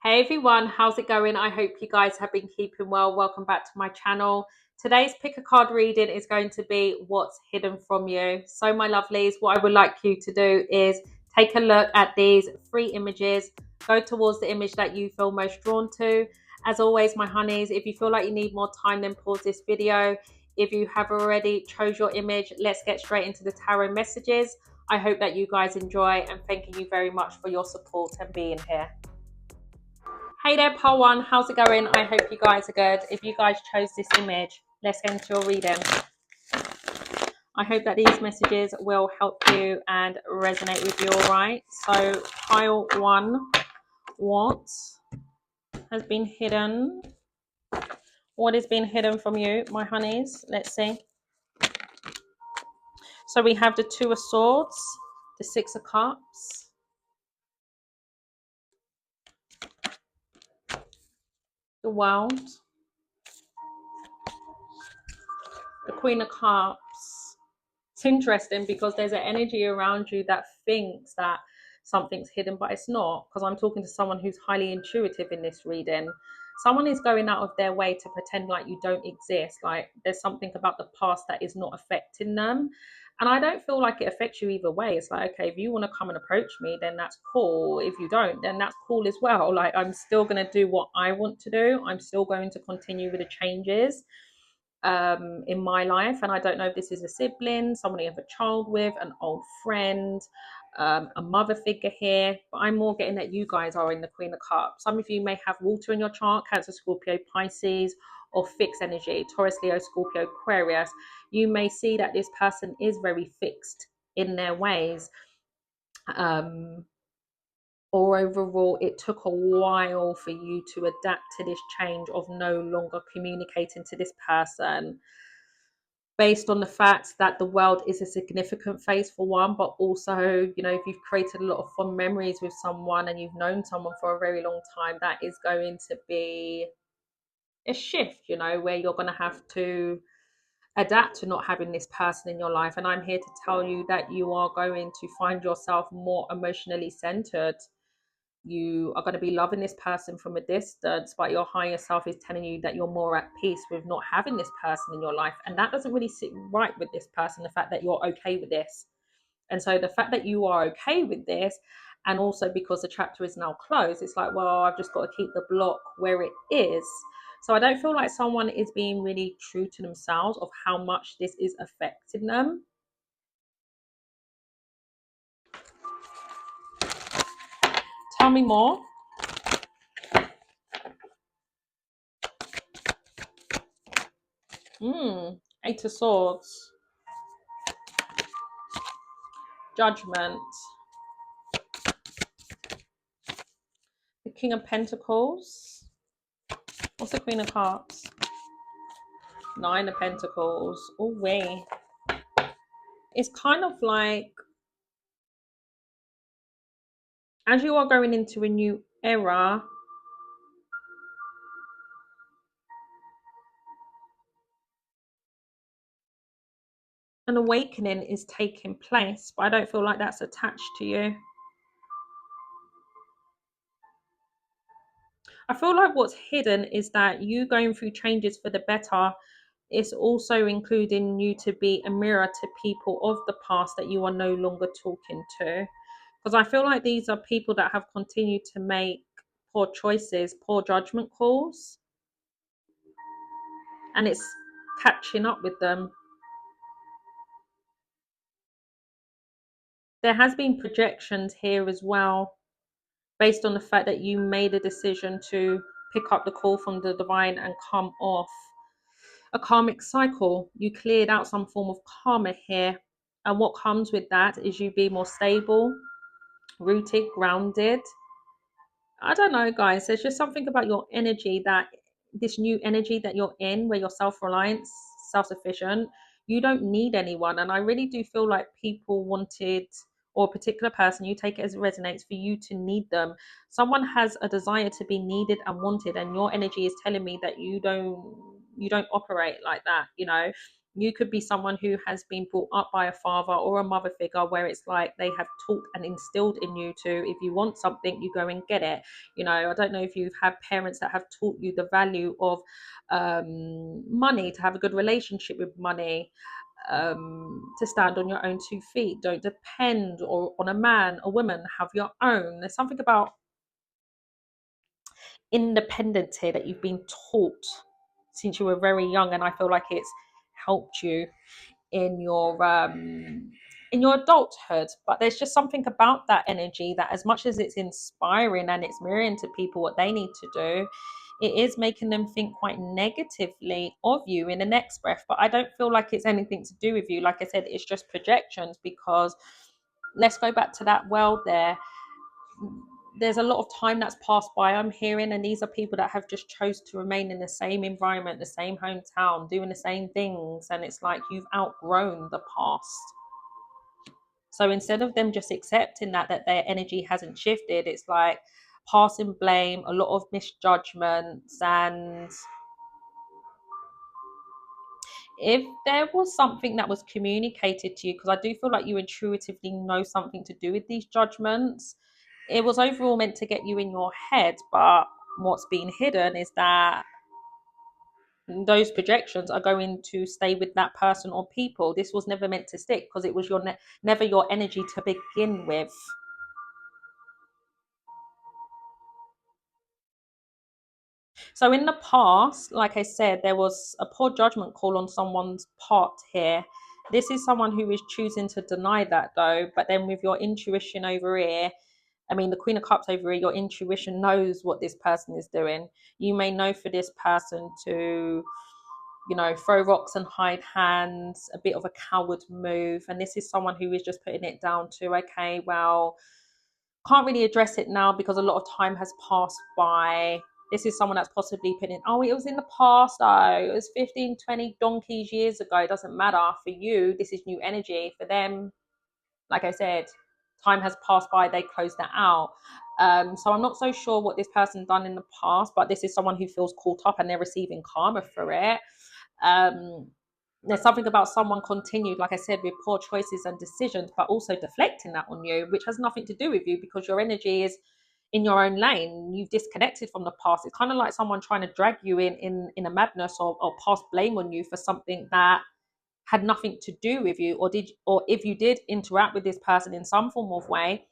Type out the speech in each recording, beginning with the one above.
Hey everyone, how's it going? I hope you guys have been keeping well. Welcome back to my channel. Today's pick a card reading is going to be what's hidden from you. So my lovelies, what I would like you to do is take a look at these three images. Go towards the image that you feel most drawn to. As always, my honeys, if you feel like you need more time, then pause this video. If you have already chose your image, let's get straight into the tarot messages. I hope that you guys enjoy and thank you very much for your support and being here. Hey there, part one. How's it going? I hope you guys are good. If you guys chose this image, let's get into your reading. I hope that these messages will help you and resonate with you, all right? So, pile one, what has been hidden? What has been hidden from you, my honeys? Let's see. So, we have the Two of Swords, the Six of Cups, the World, the Queen of Cups. It's interesting because there's an energy around you that thinks that something's hidden, but it's not, because I'm talking to someone who's highly intuitive in this reading. Someone is going out of their way to pretend like you don't exist, like there's something about the past that is not affecting them. And I don't feel like it affects you either way. It's like, okay, if you want to come and approach me, then that's cool. If you don't, then that's cool as well. Like, I'm still going to do what I want to do. I'm still going to continue with the changes in my life. And I don't know if this is a sibling, someone you have a child with, an old friend, a mother figure here, but I'm more getting that you guys are in the Queen of Cups. Some of you may have water in your chart, Cancer, Scorpio, Pisces, or fixed energy, Taurus, Leo, Scorpio, Aquarius. You may see that this person is very fixed in their ways. Or overall, it took a while for you to adapt to this change of no longer communicating to this person, based on the fact that the world is a significant phase for one, but also, you know, if you've created a lot of fond memories with someone and you've known someone for a very long time, that is going to be a shift, you know, where you're going to have to adapt to not having this person in your life. And I'm here to tell you that you are going to find yourself more emotionally centered. You are going to be loving this person from a distance, but your higher self is telling you that you're more at peace with not having this person in your life. And that doesn't really sit right with this person, the fact that you're okay with this. And so the fact that you are okay with this, and also because the chapter is now closed, it's like, well, I've just got to keep the block where it is. So I don't feel like someone is being really true to themselves of how much this is affecting them. Tell me more. Eight of Swords. Judgment. The King of Pentacles. What's the Queen of Hearts? Nine of Pentacles. Oh, wait. It's kind of like, as you are going into a new era, an awakening is taking place, but I don't feel like that's attached to you. I feel like what's hidden is that you going through changes for the better is also including you to be a mirror to people of the past that you are no longer talking to. Because I feel like these are people that have continued to make poor choices, poor judgment calls, and it's catching up with them. There has been projections here as well, based on the fact that you made a decision to pick up the call from the divine and come off a karmic cycle. You cleared out some form of karma here, and what comes with that is you be more stable, rooted, grounded. I don't know, guys, there's just something about your energy, that this new energy that you're in, where you're self-reliant, self-sufficient, you don't need anyone. And I really do feel like people wanted, or a particular person, you take it as it resonates, for you to need them. Someone has a desire to be needed and wanted, and your energy is telling me that you don't operate like that, you know. You could be someone who has been brought up by a father or a mother figure where it's like they have taught and instilled in you to, if you want something, you go and get it. You know, I don't know if you've had parents that have taught you the value of money, to have a good relationship with money, to stand on your own 2 feet, don't depend on a man, a woman, have your own. There's something about independence here that you've been taught since you were very young, and I feel like it's helped you in your adulthood. But there's just something about that energy that, as much as it's inspiring and it's mirroring to people what they need to do, it is making them think quite negatively of you in the next breath. But I don't feel like it's anything to do with you. Like I said, it's just projections, because let's go back to that world there. There's a lot of time that's passed by, I'm hearing, and these are people that have just chose to remain in the same environment, the same hometown, doing the same things, and it's like you've outgrown the past. So instead of them just accepting that their energy hasn't shifted, it's like passing blame, a lot of misjudgments. And if there was something that was communicated to you, because I do feel like you intuitively know something to do with these judgments, it was overall meant to get you in your head. But what's been hidden is that those projections are going to stay with that person or people. This was never meant to stick, because it was never your energy to begin with. So in the past, like I said, there was a poor judgment call on someone's part here. This is someone who is choosing to deny that, though. But then with your intuition over here, I mean, the Queen of Cups over here, your intuition knows what this person is doing. You may know for this person to, you know, throw rocks and hide hands, a bit of a coward move. And this is someone who is just putting it down to, okay, well, can't really address it now because a lot of time has passed by. This is someone that's possibly putting, oh, it was in the past, though. It was 15, 20 donkeys years ago. It doesn't matter. For you, this is new energy. For them, like I said, time has passed by. They closed that out. So I'm not so sure what this person done in the past, but this is someone who feels caught up and they're receiving karma for it. Um, there's something about someone continued, like I said, with poor choices and decisions, but also deflecting that on you, which has nothing to do with you, because your energy is in your own lane. You've disconnected from the past. It's kind of like someone trying to drag you in a madness, or pass blame on you for something that had nothing to do with you, or if you did interact with this person in some form of way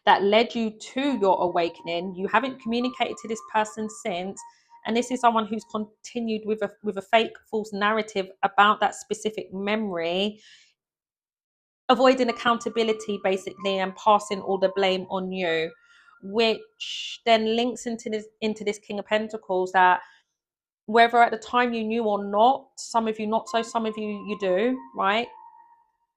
that led you to your awakening, you haven't communicated to this person since. And this is someone who's continued with a fake false narrative about that specific memory, avoiding accountability basically, and passing all the blame on you, which then links into this King of Pentacles, that whether at the time you knew or not, some of you not so, some of you do, right?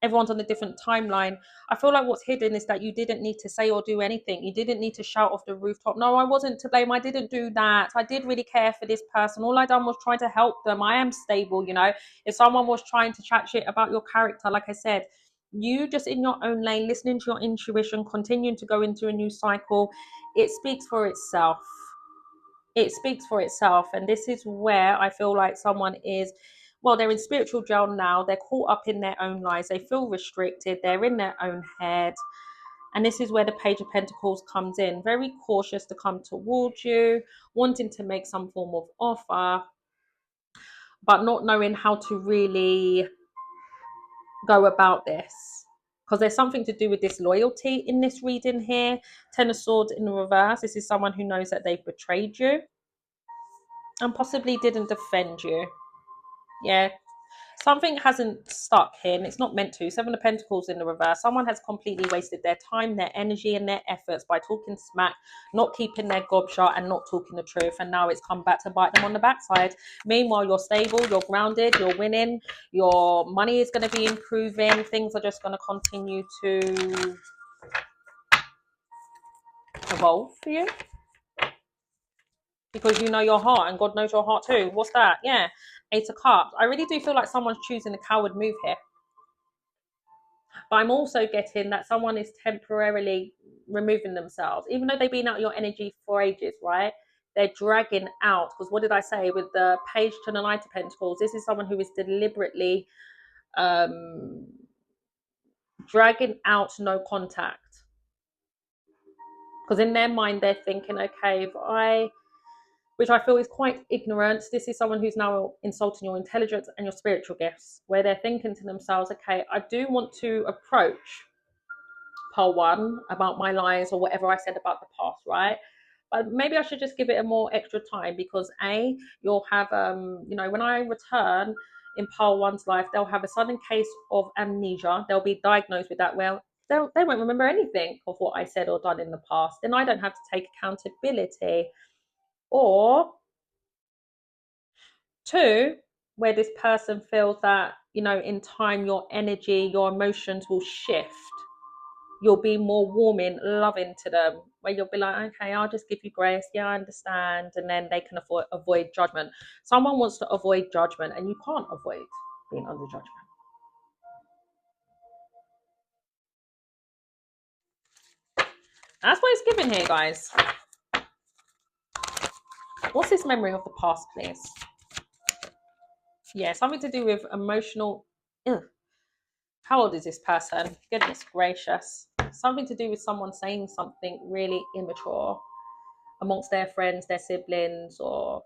Everyone's on a different timeline. I feel like what's hidden is that you didn't need to say or do anything. You didn't need to shout off the rooftop, no, I wasn't to blame, I didn't do that, I did really care for this person, all I done was try to help them, I am stable. You know, if someone was trying to chat shit about your character, like I said, you just in your own lane, listening to your intuition, continuing to go into a new cycle, it speaks for itself. It speaks for itself. And this is where I feel like someone is, well, they're in spiritual jail now. They're caught up in their own lives. They feel restricted. They're in their own head. And this is where the Page of Pentacles comes in. Very cautious to come towards you, wanting to make some form of offer, but not knowing how to really go about this. Because there's something to do with this loyalty in this reading here. Ten of Swords in the reverse. This is someone who knows that they've betrayed you and possibly didn't defend you. Yeah, something hasn't stuck here, and it's not meant to. Seven of Pentacles in the reverse. Someone has completely wasted their time, their energy, and their efforts by talking smack, not keeping their gob shut, and not talking the truth. And now it's come back to bite them on the backside. Meanwhile, you're stable, you're grounded, you're winning, your money is going to be improving. Things are just going to continue to evolve for you, because you know your heart, and God knows your heart too. What's that? Yeah, Eight of Cups. I really do feel like someone's choosing a coward move here. But I'm also getting that someone is temporarily removing themselves, even though they've been out your energy for ages, right? they're dragging out, because what did I say with the page to the Knight of Pentacles? This is someone who is deliberately dragging out no contact, because in their mind they're thinking, okay, if I, which I feel is quite ignorant, this is someone who's now insulting your intelligence and your spiritual gifts, where they're thinking to themselves, okay, I do want to approach Pole One about my lies or whatever I said about the past, right? But maybe I should just give it a more extra time, because you'll have when I return in Pole One's life, they'll have a sudden case of amnesia. They'll be diagnosed with that. Well, they won't remember anything of what I said or done in the past. Then I don't have to take accountability. Or two, where this person feels that, in time, your energy, your emotions will shift. You'll be more warming, loving to them, where you'll be like, okay, I'll just give you grace. Yeah, I understand. And then they can avoid judgment. Someone wants to avoid judgment, and you can't avoid being under judgment. That's what it's giving here, guys. What's this memory of the past, please? Yeah, something to do with emotional. Ugh. How old is this person? Goodness gracious. Something to do with someone saying something really immature amongst their friends, their siblings, or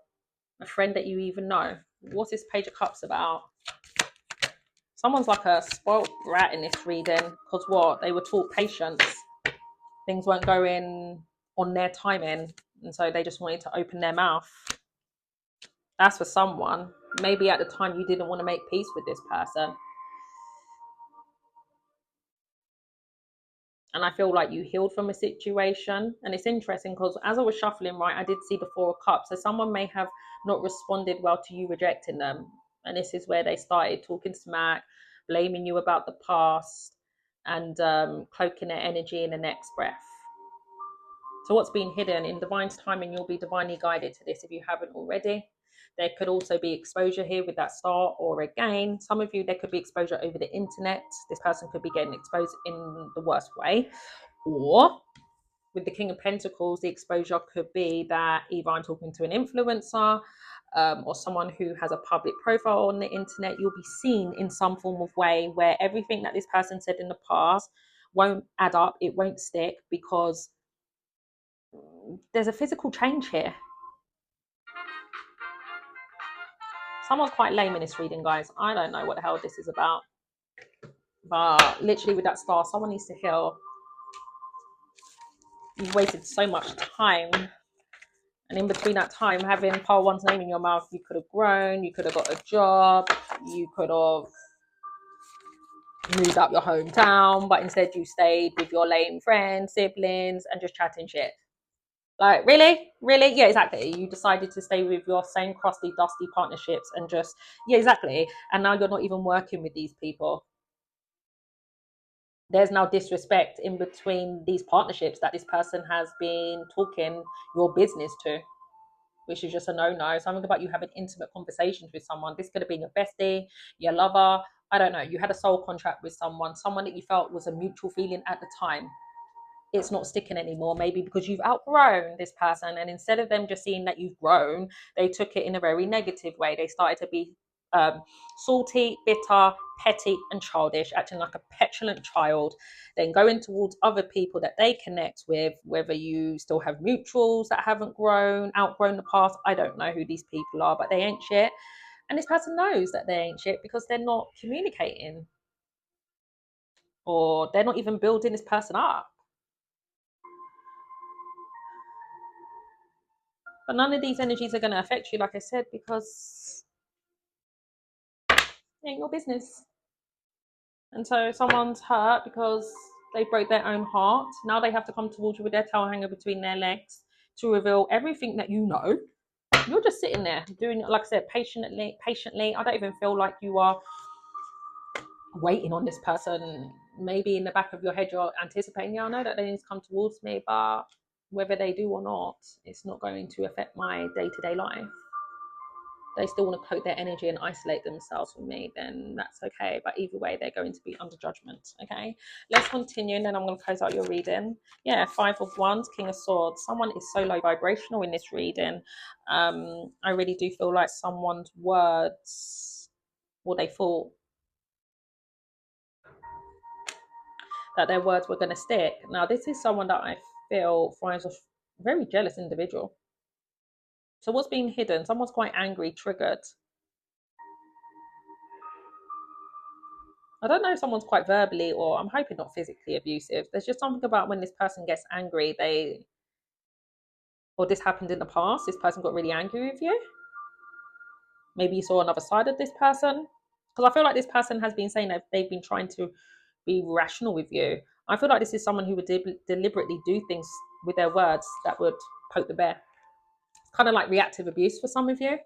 a friend that you even know. What's this Page of Cups about? Someone's like a spoiled brat in this reading, because what? They were taught patience. Things weren't going on their timing, and so they just wanted to open their mouth. That's for someone. Maybe at the time you didn't want to make peace with this person. And I feel like you healed from a situation. And it's interesting because as I was shuffling, right, I did see the Four of Cups. So someone may have not responded well to you rejecting them. And this is where they started talking smack, blaming you about the past, and cloaking their energy in the next breath. So what's been hidden in divine's timing, you'll be divinely guided to this if you haven't already. There could also be exposure here with that star, or again, some of you, there could be exposure over the internet. This person could be getting exposed in the worst way. Or with the King of Pentacles, the exposure could be that either I'm talking to an influencer or someone who has a public profile on the internet. You'll be seen in some form of way where everything that this person said in the past won't add up. It won't stick, because there's a physical change here. Someone's quite lame in this reading, guys. I don't know what the hell this is about. But literally with that star, someone needs to heal. You've wasted so much time. And in between that time, having Pole One's name in your mouth, you could have grown, you could have got a job, you could have moved out your hometown, but instead you stayed with your lame friends, siblings, and just chatting shit. Like, really? Really? Yeah, exactly. You decided to stay with your same crusty, dusty partnerships and just, yeah, exactly. And now you're not even working with these people. There's now disrespect in between these partnerships that this person has been talking your business to, which is just a no-no. Something about you having intimate conversations with someone. This could have been your bestie, your lover. I don't know. You had a soul contract with someone that you felt was a mutual feeling at the time. It's not sticking anymore, maybe because you've outgrown this person, and instead of them just seeing that you've grown, they took it in a very negative way. They started to be salty, bitter, petty, and childish, acting like a petulant child, then going towards other people that they connect with, whether you still have mutuals that haven't outgrown the past. I don't know who these people are, but they ain't shit. And this person knows that they ain't shit because they're not communicating, or they're not even building this person up. But none of these energies are going to affect you, like I said, because it ain't your business. And so someone's hurt because they broke their own heart. Now they have to come towards you with their tail hanger between their legs to reveal everything that you know. You're just sitting there doing it, like I said, patiently. I don't even feel like you are waiting on this person. Maybe in the back of your head you're anticipating, yeah, I know that they need to come towards me, but whether they do or not, it's not going to affect my day-to-day life. they still want to coat their energy and isolate themselves from me, then that's okay. But either way, they're going to be under judgment. Okay, let's continue, and then I'm going to close out your reading. Yeah, Five of Wands, King of Swords. Someone is so low vibrational in this reading. I really do feel like someone's words, or they thought that their words were going to stick. Now, this is someone that I feel finds a very jealous individual. So what's being hidden? Someone's quite angry, triggered. I don't know if someone's quite verbally, or I'm hoping not physically abusive. There's just something about when this person gets angry, or this happened in the past, this person got really angry with you. Maybe you saw another side of this person. Because I feel like this person has been saying that they've been trying to be rational with you. I feel like this is someone who would deliberately do things with their words that would poke the bear. It's kind of like reactive abuse for some of you.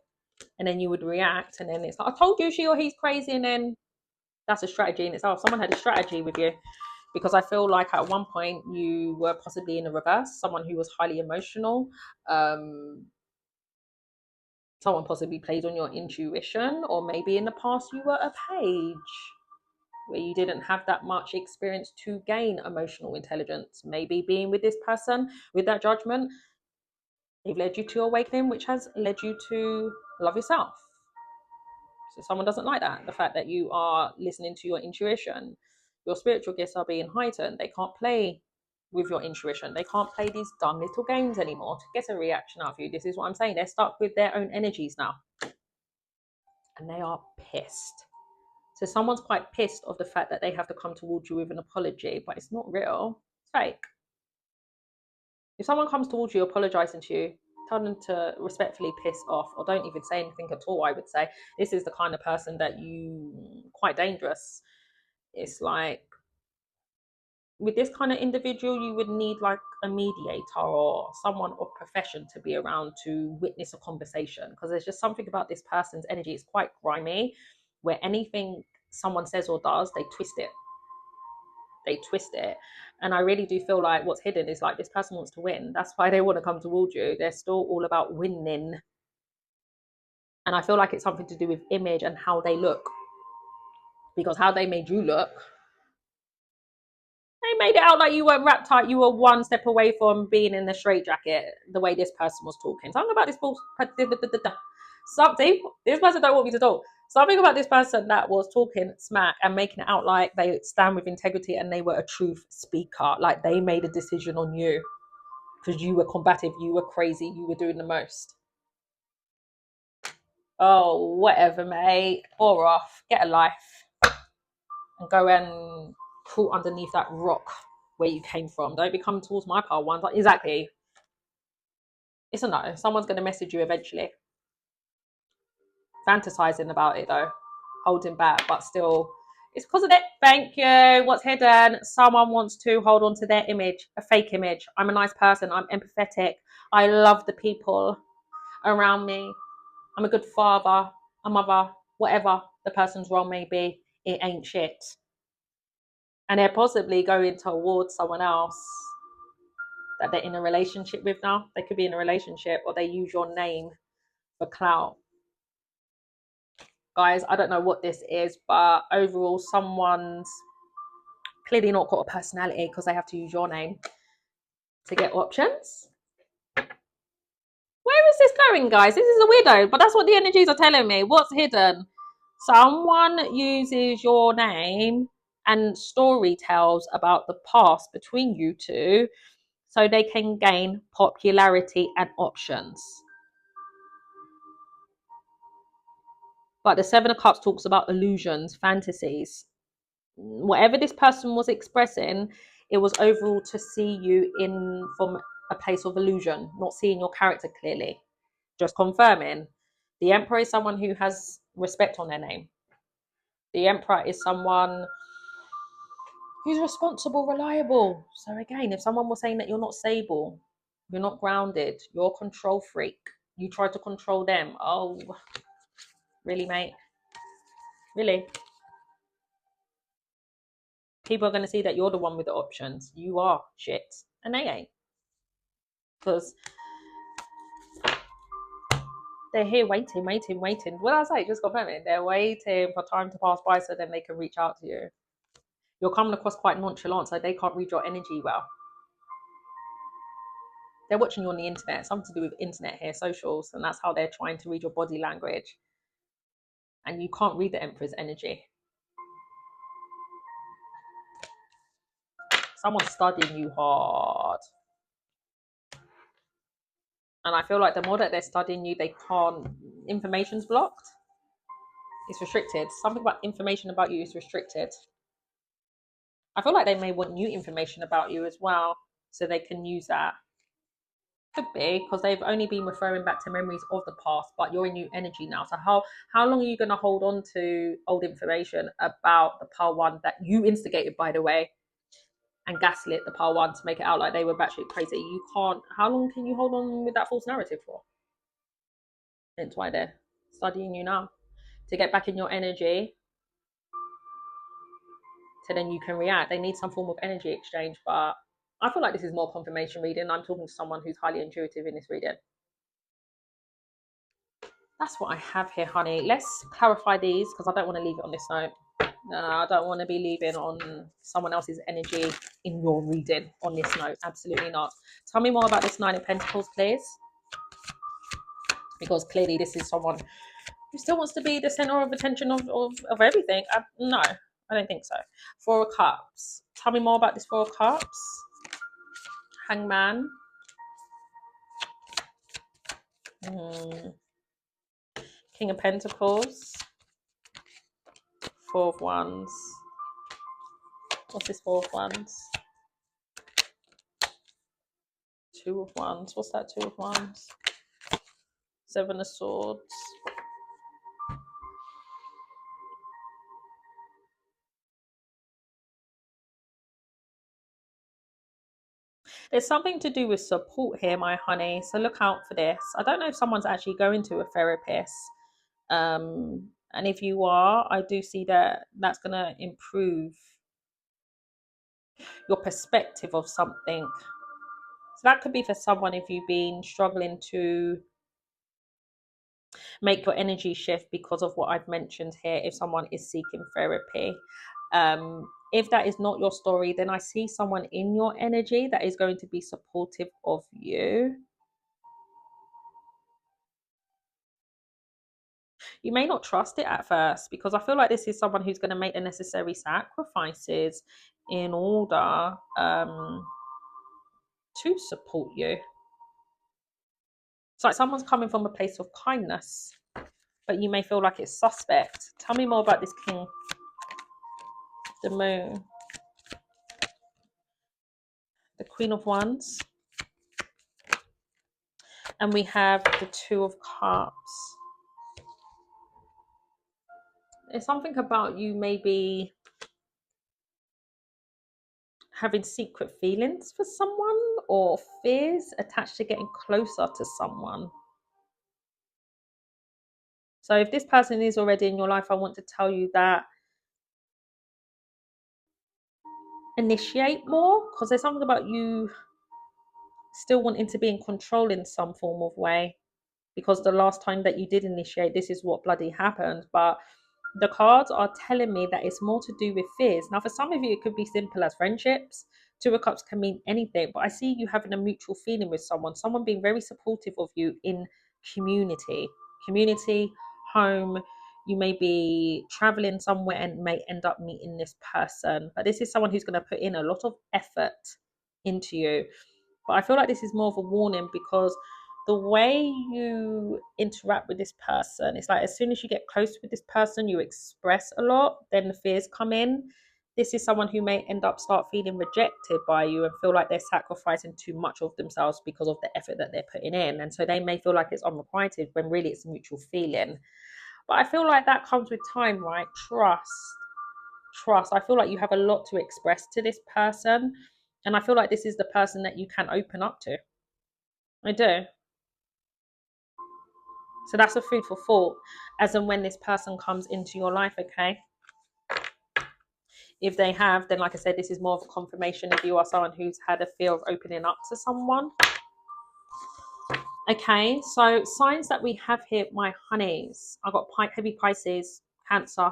And then you would react, and then it's like, I told you she or he's crazy, and then that's a strategy in itself. Someone had a strategy with you, because I feel like at one point you were possibly in the reverse, someone who was highly emotional. Someone possibly played on your intuition, or maybe in the past you were a page where you didn't have that much experience to gain emotional intelligence. Maybe being with this person with that judgment, they've led you to awakening, which has led you to love yourself. So someone doesn't like that. The fact that you are listening to your intuition, your spiritual gifts are being heightened. They can't play with your intuition. They can't play these dumb little games anymore to get a reaction out of you. This is what I'm saying. They're stuck with their own energies now. And they are pissed. So someone's quite pissed of the fact that they have to come towards you with an apology, but it's not real. It's fake. If someone comes towards you apologizing to you, tell them to respectfully piss off, or don't even say anything at all. I would say this is the kind of person that you quite dangerous. It's like with this kind of individual, you would need like a mediator or someone of profession to be around to witness a conversation, because there's just something about this person's energy. It's quite grimy, where anything someone says or does, they twist it. And I really do feel like what's hidden is like this person wants to win. That's why they want to come towards you. They're still all about winning. And I feel like it's something to do with image and how they look, because how they made you look, they made it out like you weren't wrapped tight. You were one step away from being in the straitjacket, the way this person was talking. Something about this something, this person don't want me to talk. Something about this person that was talking smack and making it out like they stand with integrity and they were a truth speaker. Like they made a decision on you because you were combative, you were crazy, you were doing the most. Oh, whatever, mate. Or off. Get a life. And go and crawl underneath that rock where you came from. Don't be coming towards my pile ones. Like, exactly. It's a no. Someone's going to message you eventually. Fantasizing about it though. Holding back, but still. It's because of that. Thank you. What's hidden? Someone wants to hold on to their image, a fake image. I'm a nice person. I'm empathetic. I love the people around me. I'm a good father, a mother, whatever the person's role may be. It ain't shit. And they're possibly going towards someone else that they're in a relationship with now. They could be in a relationship, or they use your name for clout. Guys, I don't know what this is, but overall, someone's clearly not got a personality because they have to use your name to get options. Where is this going, guys? This is a weirdo, but that's what the energies are telling me. What's hidden? Someone uses your name and story tells about the past between you two so they can gain popularity and options. But the Seven of Cups talks about illusions, fantasies. Whatever this person was expressing, it was overall to see you in from a place of illusion, not seeing your character clearly. Just confirming. The Emperor is someone who has respect on their name. The Emperor is someone who's responsible, reliable. So again, if someone was saying that you're not stable, you're not grounded, you're a control freak, you try to control them. Oh, really, mate? Really? People are going to see that you're the one with the options. You are shit. And they ain't. Because They're here waiting. What I say, just confirming. They're waiting for time to pass by so then they can reach out to you. You're coming across quite nonchalant, so they can't read your energy well. They're watching you on the internet, something to do with internet here, socials, and that's how they're trying to read your body language. And you can't read the Emperor's energy. Someone's studying you hard. And I feel like the more that they're studying you, they can't, information's blocked. It's restricted. Something about information about you is restricted. I feel like they may want new information about you as well, so they can use that. Could be because they've only been referring back to memories of the past, but you're in new energy now. So how long are you going to hold on to old information about the Pile One that you instigated, by the way, and gaslit the Pile One to make it out like they were batshit crazy? You can't. How long can you hold on with that false narrative for? That's why they're studying you now, to get back in your energy, so then you can react. They need some form of energy exchange, but I feel like this is more confirmation reading. I'm talking to someone who's highly intuitive in this reading. That's what I have here, honey. Let's clarify these because I don't want to leave it on this note. No, I don't want to be leaving on someone else's energy in your reading on this note. Absolutely not. Tell me more about this Nine of Pentacles, please. Because clearly this is someone who still wants to be the center of attention of everything. No, I don't think so. Four of Cups. Tell me more about this Four of Cups. Hangman. King of Pentacles. Four of Wands. What's this Four of Wands? Two of Wands. What's that Two of Wands? Seven of Swords. There's something to do with support here, my honey. So look out for this. I don't know if someone's actually going to a therapist. And if you are, I do see that that's going to improve your perspective of something. So that could be for someone if you've been struggling to make your energy shift because of what I've mentioned here, if someone is seeking therapy. If that is not your story, then I see someone in your energy that is going to be supportive of you. You may not trust it at first because I feel like this is someone who's going to make the necessary sacrifices in order to support you. It's like someone's coming from a place of kindness, but you may feel like it's suspect. Tell me more about this King, the Moon, the Queen of Wands, and we have the Two of Cups. There's something about you maybe having secret feelings for someone or fears attached to getting closer to someone. So if this person is already in your life, I want to tell you that initiate more, because there's something about you still wanting to be in control in some form of way, because the last time that you did initiate, this is what bloody happened. But the cards are telling me that it's more to do with fears. Now, for some of you, it could be simple as friendships. Two of Cups can mean anything, but I see you having a mutual feeling with someone being very supportive of you in community, home. You may be traveling somewhere and may end up meeting this person, but this is someone who's going to put in a lot of effort into you. But I feel like this is more of a warning because the way you interact with this person, it's like as soon as you get close with this person, you express a lot, then the fears come in. This is someone who may end up start feeling rejected by you and feel like they're sacrificing too much of themselves because of the effort that they're putting in. And so they may feel like it's unrequited when really it's a mutual feeling. But I feel like that comes with time, right? Trust. I feel like you have a lot to express to this person. And I feel like this is the person that you can open up to. I do. So that's a food for thought as and when this person comes into your life, okay? If they have, then like I said, this is more of a confirmation if you are someone who's had a fear of opening up to someone. Okay, so signs that we have here, my honeys. I got heavy Pisces, Cancer,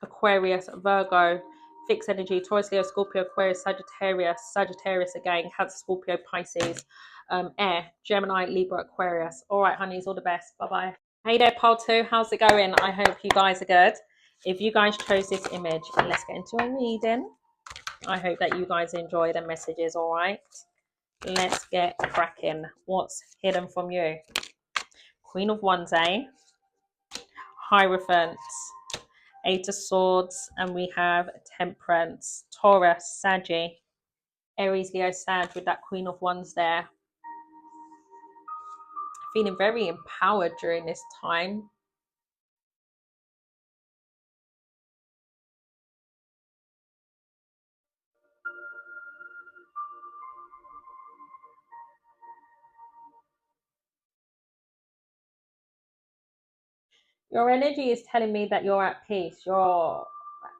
Aquarius, Virgo, fixed energy, Taurus, Leo, Scorpio, Aquarius, Sagittarius again, Cancer, Scorpio, Pisces, Air, Gemini, Libra, Aquarius. All right, honeys, all the best. Bye bye. Hey there, Pal 2. How's it going? I hope you guys are good. If you guys chose this image, let's get into a reading. I hope that you guys enjoy the messages, all right? Let's get cracking. What's hidden from you? Queen of Wands, Hierophant, Eight of Swords, and we have Temperance, Taurus, Saggy, Aries, Leo, Sag with that Queen of Wands there. Feeling very empowered during this time. Your energy is telling me that you're at peace. You're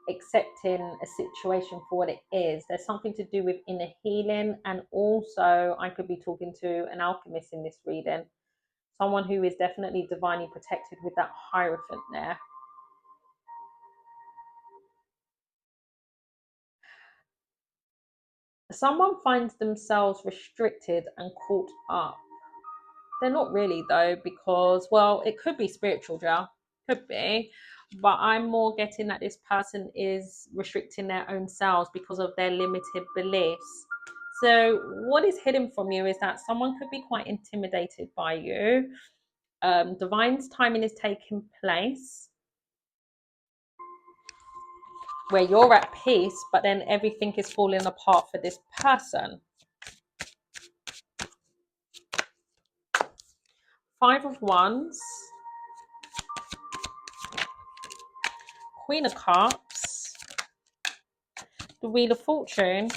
accepting a situation for what it is. There's something to do with inner healing, and also I could be talking to an alchemist in this reading. Someone who is definitely divinely protected with that Hierophant there. Someone finds themselves restricted and caught up. They're not really though, because, well, it could be spiritual, Joe. Could be. But I'm more getting that this person is restricting their own selves because of their limited beliefs. So what is hidden from you is that someone could be quite intimidated by you. Divine's timing is taking place where you're at peace, but then everything is falling apart for this person. Five of Wands, Queen of Cups, the Wheel of Fortune,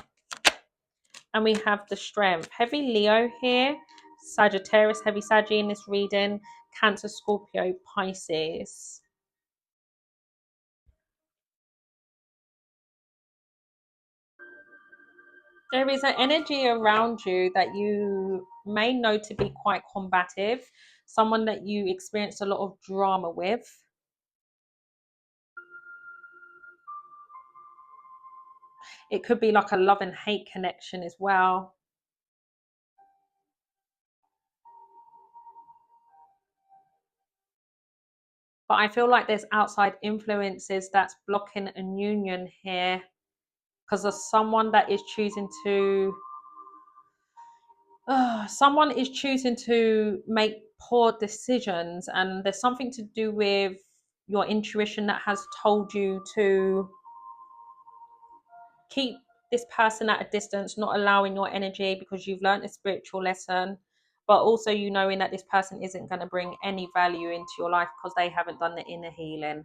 and we have the Strength. Heavy Leo here, Sagittarius, heavy Saggy in this reading, Cancer, Scorpio, Pisces. There is an energy around you that you may know to be quite combative, someone that you experience a lot of drama with. It could be like a love and hate connection as well. But I feel like there's outside influences that's blocking a union here, because of someone that is choosing to someone is choosing to make poor decisions, and there's something to do with your intuition that has told you to keep this person at a distance, not allowing your energy because you've learned a spiritual lesson, but also you knowing that this person isn't going to bring any value into your life because they haven't done the inner healing.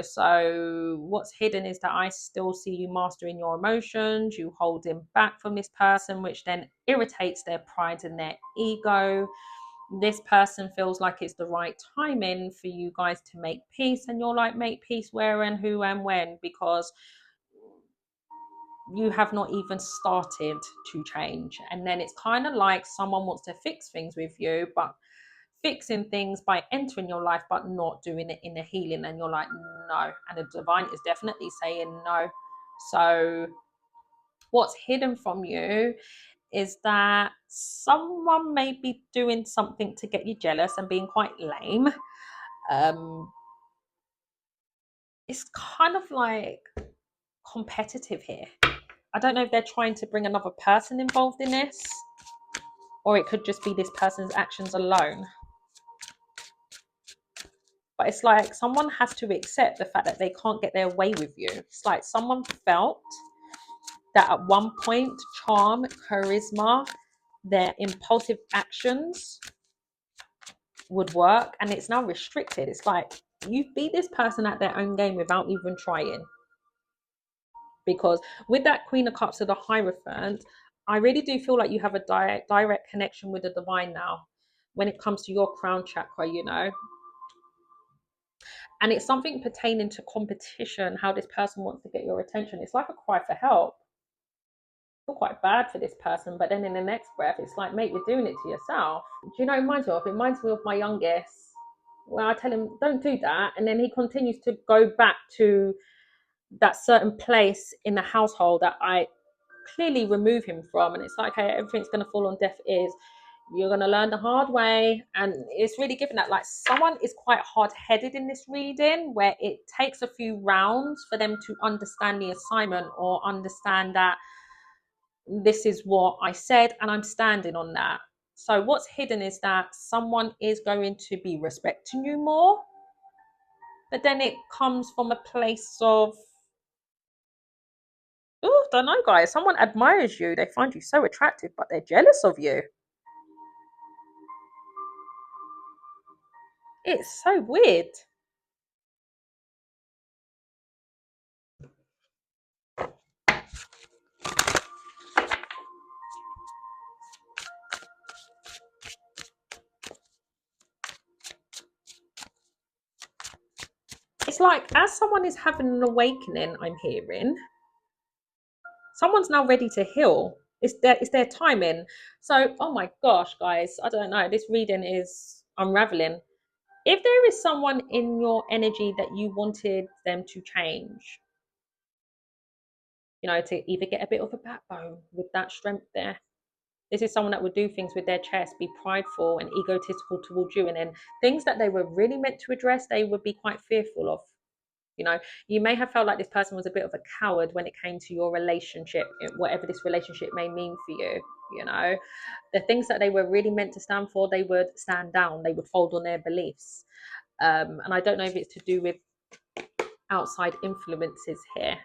So what's hidden is that I still see you mastering your emotions, you holding back from this person, which then irritates their pride and their ego. This person feels like it's the right timing for you guys to make peace, and you're like, make peace where and who and when, because you have not even started to change. And then it's kind of like someone wants to fix things with you, but fixing things by entering your life but not doing it in the healing, and you're like, no. And the divine is definitely saying no. So what's hidden from you is that someone may be doing something to get you jealous and being quite lame. It's kind of like competitive here. I don't know if they're trying to bring another person involved in this, or it could just be this person's actions alone. But it's like someone has to accept the fact that they can't get their way with you. It's like someone felt that at one point, charm, charisma, their impulsive actions would work, and it's now restricted. It's like you beat this person at their own game without even trying. Because with that Queen of Cups of the Hierophant, I really do feel like you have a direct connection with the divine now when it comes to your crown chakra. And it's something pertaining to competition, how this person wants to get your attention. It's like a cry for help. feel quite bad for this person, but then in the next breath, it's like, mate, you're doing it to yourself. Do you know what it reminds me of? It reminds me of my youngest. Where I tell him, don't do that. And then he continues to go back to that certain place in the household that I clearly remove him from. And it's like, hey, everything's going to fall on deaf ears. You're going to learn the hard way. And it's really given that, like, someone is quite hard-headed in this reading, where it takes a few rounds for them to understand the assignment or understand that this is what I said and I'm standing on that. So what's hidden is that someone is going to be respecting you more, but then it comes from a place of, oh, don't know, guys. Someone admires you. They find you so attractive, but they're jealous of you. It's so weird. It's like, as someone is having an awakening, I'm hearing, someone's now ready to heal. It's their timing. So, oh my gosh, guys, I don't know. This reading is unraveling. If there is someone in your energy that you wanted them to change, to either get a bit of a backbone with that strength there. This is someone that would do things with their chest, be prideful and egotistical towards you. And then things that they were really meant to address, they would be quite fearful of. You may have felt like this person was a bit of a coward when it came to your relationship, whatever this relationship may mean for you. The things that they were really meant to stand for, they would stand down, they would fold on their beliefs. And I don't know if it's to do with outside influences here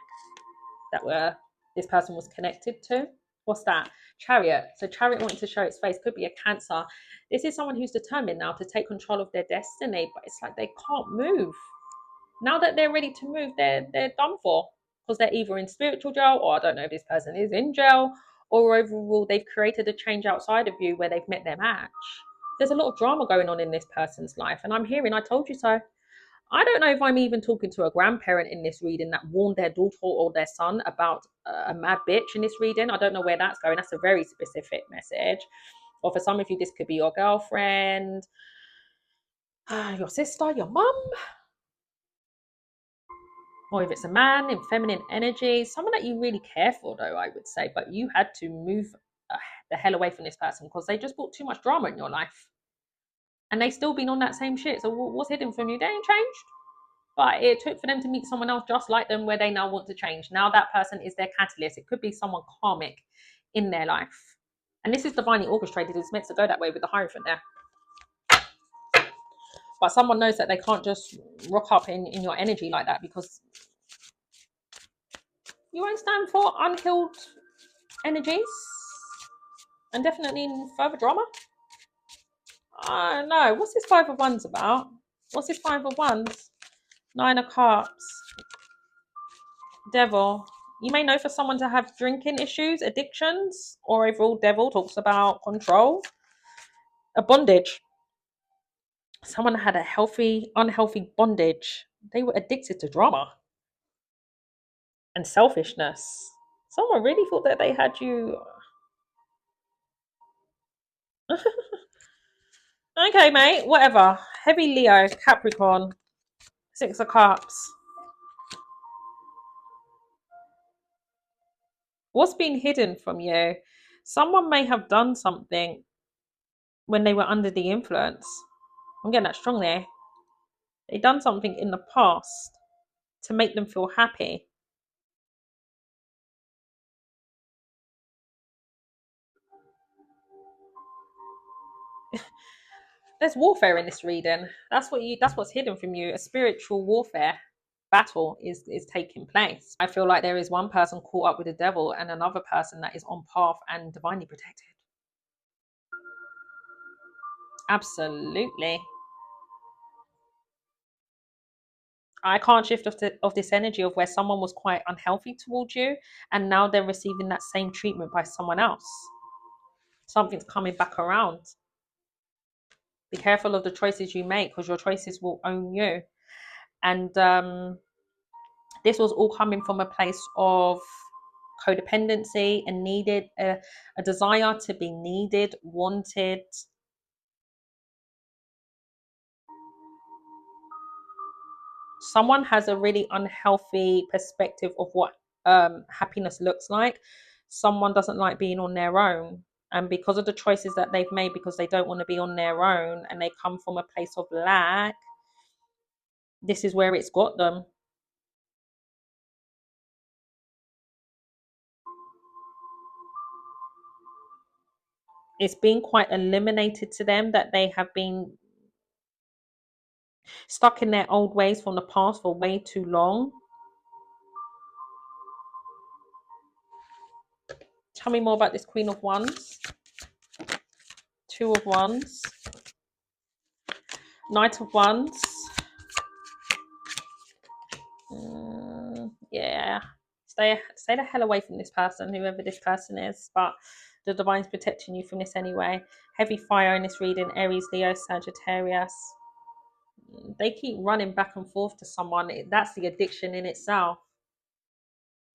that this person was connected to. What's that? Chariot. So Chariot wanting to show its face could be a Cancer. This is someone who's determined now to take control of their destiny, but it's like they can't move. Now that they're ready to move, they're done for, because they're either in spiritual jail, or I don't know if this person is in jail, or overall they've created a change outside of you where they've met their match. There's a lot of drama going on in this person's life, and I'm hearing, I told you so. I don't know if I'm even talking to a grandparent in this reading that warned their daughter or their son about a mad bitch in this reading. I don't know where that's going. That's a very specific message. Or for some of you, this could be your girlfriend, your sister, your mum. Or if it's a man in feminine energy, someone that you really care for, though, I would say, but you had to move the hell away from this person because they just brought too much drama in your life. And they still been on that same shit. So what's hidden from you? They ain't changed. But it took for them to meet someone else just like them where they now want to change. Now that person is their catalyst. It could be someone karmic in their life. And this is divinely orchestrated. It's meant to go that way with the Hierophant there. But someone knows that they can't just rock up in your energy like that, because you won't stand for unhealed energies and definitely further drama. I don't know. What's this Five of Wands about? What's this Five of Wands? Nine of Cups. Devil. You may know for someone to have drinking issues, addictions, or overall Devil talks about control. A bondage. Someone had a unhealthy bondage. They were addicted to drama and selfishness. Someone really thought that they had you. Okay, mate, whatever. Heavy Leo, Capricorn, Six of Cups. What's being hidden from you? Someone may have done something when they were under the influence. I'm getting that strong there. They done something in the past to make them feel happy. There's warfare in this reading. That's what's hidden from you. A spiritual warfare battle is taking place. I feel like there is one person caught up with the devil and another person that is on path and divinely protected. Absolutely. I can't shift of this energy of where someone was quite unhealthy towards you and now they're receiving that same treatment by someone else. Something's coming back around. Be careful of the choices you make, because your choices will own you. And this was all coming from a place of codependency, a needed, a desire to be needed, wanted. Someone has a really unhealthy perspective of what happiness looks like. Someone doesn't like being on their own. And because of the choices that they've made, because they don't want to be on their own and they come from a place of lack, this is where it's got them. It's been quite eliminated to them that they have been stuck in their old ways from the past for way too long. Tell me more about this Queen of Wands. Two of Wands. Knight of Wands. Yeah. Stay the hell away from this person, whoever this person is. But the divine's protecting you from this anyway. Heavy fire in this reading. Aries, Leo, Sagittarius. They keep running back and forth to someone. That's the addiction in itself.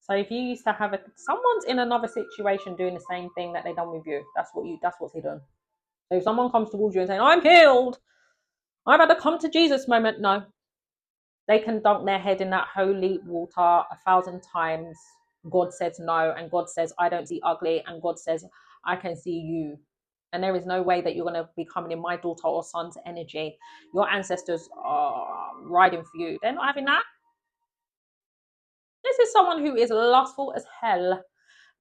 So if you used to have someone's in another situation doing the same thing that they done with you, that's what's hidden. So if someone comes towards you and saying, I'm healed, I've had a come to Jesus moment, no. They can dunk their head in that holy water 1,000 times. God says no, and God says, I don't see ugly, and God says, I can see you. And there is no way that you're going to be coming in my daughter or son's energy. Your ancestors are riding for you. They're not having that. This is someone who is lustful as hell.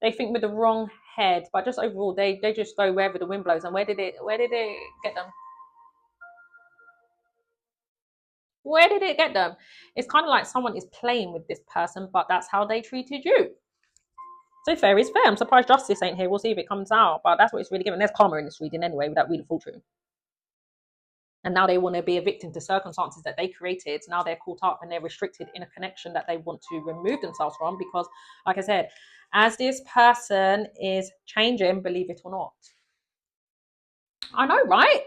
They think with the wrong head, but just overall, they just go wherever the wind blows. And where did it get them? Where did it get them? It's kind of like someone is playing with this person, but that's how they treated you. So fair is fair. I'm surprised justice ain't here. We'll see if it comes out, but that's what it's really given. There's karma in this reading anyway, without Wheel of Fortune. And now they want to be a victim to circumstances that they created. Now they're caught up and they're restricted in a connection that they want to remove themselves from because, like I said, as this person is changing, believe it or not. I know, right?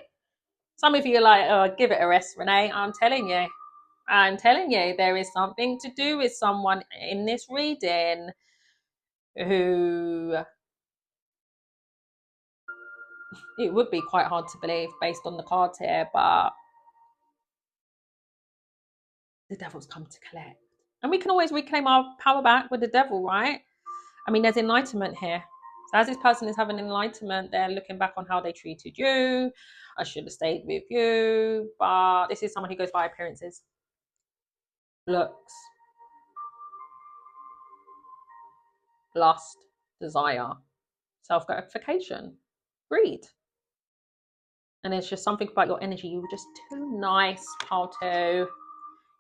Some of you are like, oh, give it a rest, Renee. I'm telling you, there is something to do with someone in this reading who it would be quite hard to believe based on the cards here, but the devil's come to collect. And we can always reclaim our power back with the devil, right? I mean, there's enlightenment here. So as this person is having enlightenment, they're looking back on how they treated you. I should have stayed with you. But this is someone who goes by appearances, looks, lust, desire, self-gratification, greed. And it's just something about your energy. You were just too nice, Palto.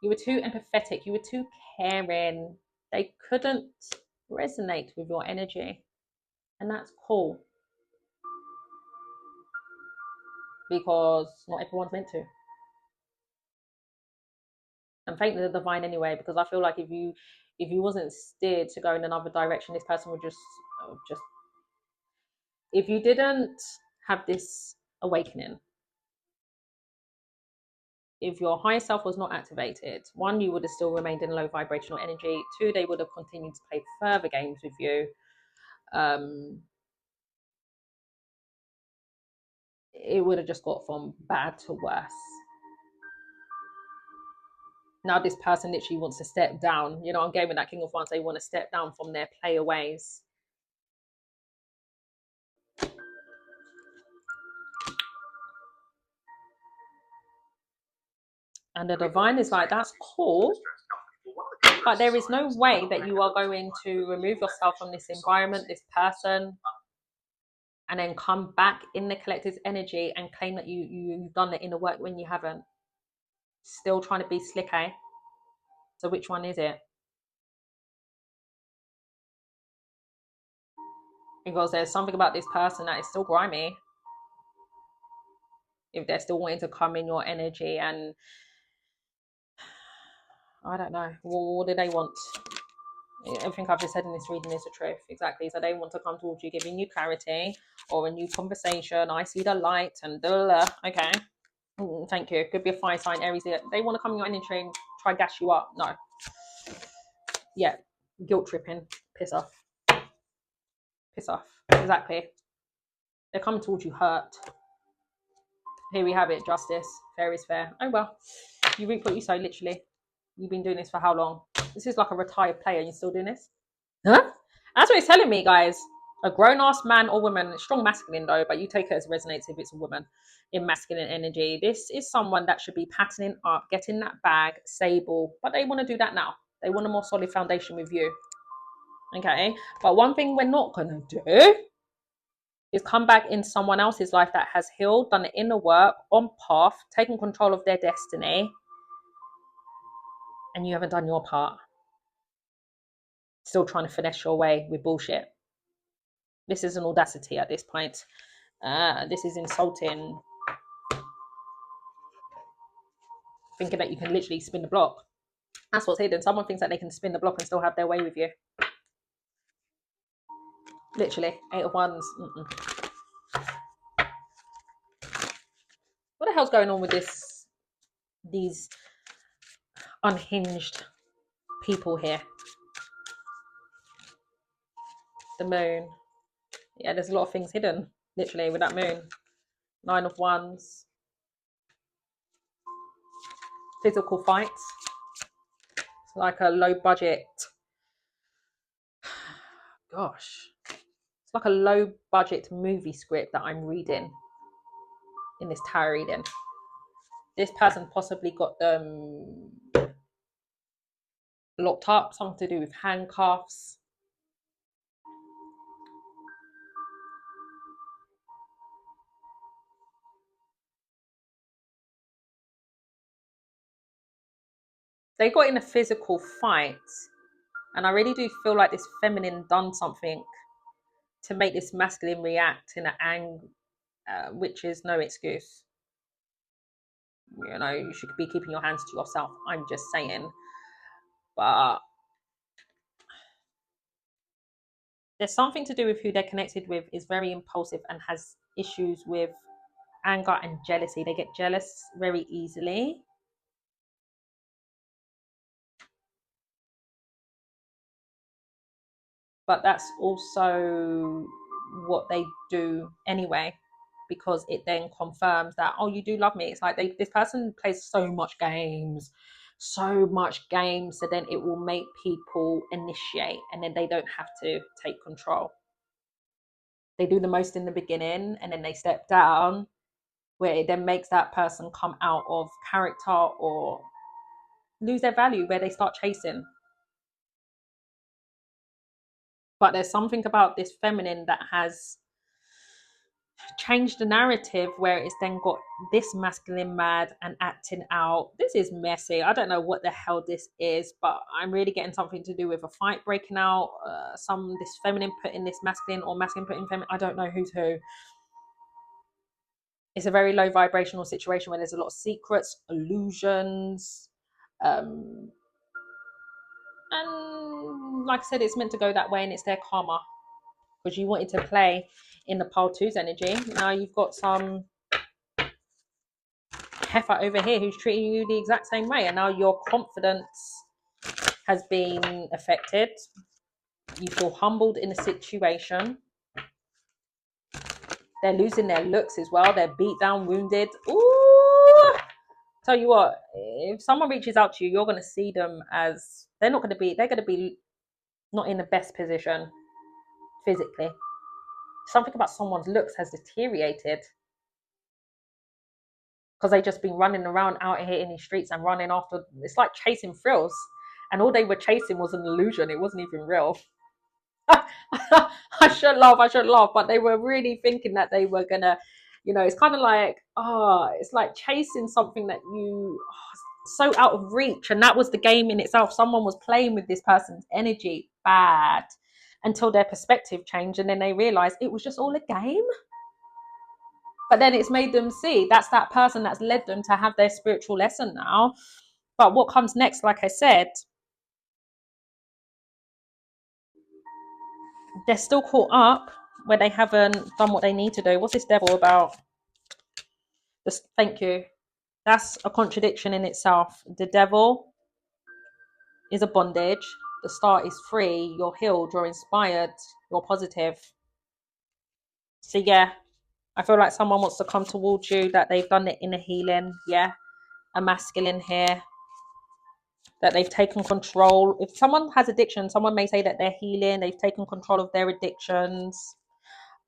You were too empathetic. You were too caring. They couldn't resonate with your energy. And that's cool. Because not everyone's meant to. And thank the divine anyway, because I feel like if you wasn't steered to go in another direction, this person would just if you didn't have this awakening, if your higher self was not activated, one, you would have still remained in low vibrational energy. Two, they would have continued to play further games with you. It would have just got from bad to worse. Now this person literally wants to step down. You know, I'm gaming that King of Wands. They want to step down from their player ways. And the divine is like, that's cool, but there is no way that you are going to remove yourself from this environment, this person, and then come back in the collective's energy and claim that you've done the inner work when you haven't. Still trying to be slick, eh? So which one is it? Because there's something about this person that is still grimy. If they're still wanting to come in your energy, and I don't know, what do they want? Everything I've just said in this reading is the truth. Exactly. So they want to come towards you, giving you clarity or a new conversation. I see the light and okay. Thank you. Could be a fire sign, Aries. They want to come in your energy and try gas you up. No. Yeah. Guilt tripping. Piss off. Piss off. Exactly. They're coming towards you hurt. Here we have it. Justice. Fair is fair. Oh, well. You reap what you sow, literally. You've been doing this for how long? This is like a retired player and you're still doing this? Huh? That's what it's telling me, guys. A grown-ass man or woman, strong masculine though, but you take it as resonates if it's a woman in masculine energy. This is someone that should be patterning up, getting that bag, stable, but they want to do that now. They want a more solid foundation with you. Okay? But one thing we're not going to do is come back in someone else's life that has healed, done the inner work, on path, taken control of their destiny, and you haven't done your part. Still trying to finesse your way with bullshit. This is an audacity at this point. This is insulting. Thinking that you can literally spin the block. That's what's hidden. Someone thinks that they can spin the block and still have their way with you. Literally. 8 of Wands. What the hell's going on with these unhinged people here? The moon. Yeah, there's a lot of things hidden, literally, with that moon. 9 of Wands. Physical fights. It's like a low budget. Gosh. It's like a low budget movie script that I'm reading in this tarot reading. This person possibly got them locked up, something to do with handcuffs. They got in a physical fight, and I really do feel like this feminine done something to make this masculine react in an anger, which is no excuse. You know, you should be keeping your hands to yourself. I'm just saying. But there's something to do with who they're connected with is very impulsive and has issues with anger and jealousy. They get jealous very easily. But that's also what they do anyway, because it then confirms that, oh, you do love me. It's like this person plays so much games, so then it will make people initiate, and then they don't have to take control. They do the most in the beginning, and then they step down, where it then makes that person come out of character or lose their value, where they start chasing. But there's something about this feminine that has changed the narrative, where it's then got this masculine mad and acting out. This is messy. I don't know what the hell this is, but I'm really getting something to do with a fight breaking out. This feminine putting this masculine, or masculine putting feminine. I don't know who's who. It's a very low vibrational situation where there's a lot of secrets, illusions, and like I said, it's meant to go that way, and it's their karma, because you wanted to play in the pile two's energy. Now you've got some heifer over here who's treating you the exact same way, and now your confidence has been affected. You feel humbled in a situation. They're losing their looks as well. They're beat down, wounded. Ooh! Tell you what, if someone reaches out to you, you're going to see them as they're going to be not in the best position physically. Something about someone's looks has deteriorated, because they just been running around out here in these streets and running after. It's like chasing thrills, and all they were chasing was an illusion. It wasn't even real. I should laugh, but they were really thinking that they were gonna, it's kind of like, it's like chasing something that so out of reach, and that was the game in itself. Someone was playing with this person's energy bad, until their perspective changed, and then they realized it was just all a game. But then it's made them see that's that person that's led them to have their spiritual lesson now. But what comes next, like I said, they're still caught up where they haven't done what they need to do. What's this devil about? Thank you. That's a contradiction in itself. The devil is a bondage. The star is free. You're healed. You're inspired. You're positive. So yeah, I feel like someone wants to come towards you, that they've done the inner healing. Yeah, a masculine here, that they've taken control. If someone has addiction, someone may say that they're healing, they've taken control of their addictions.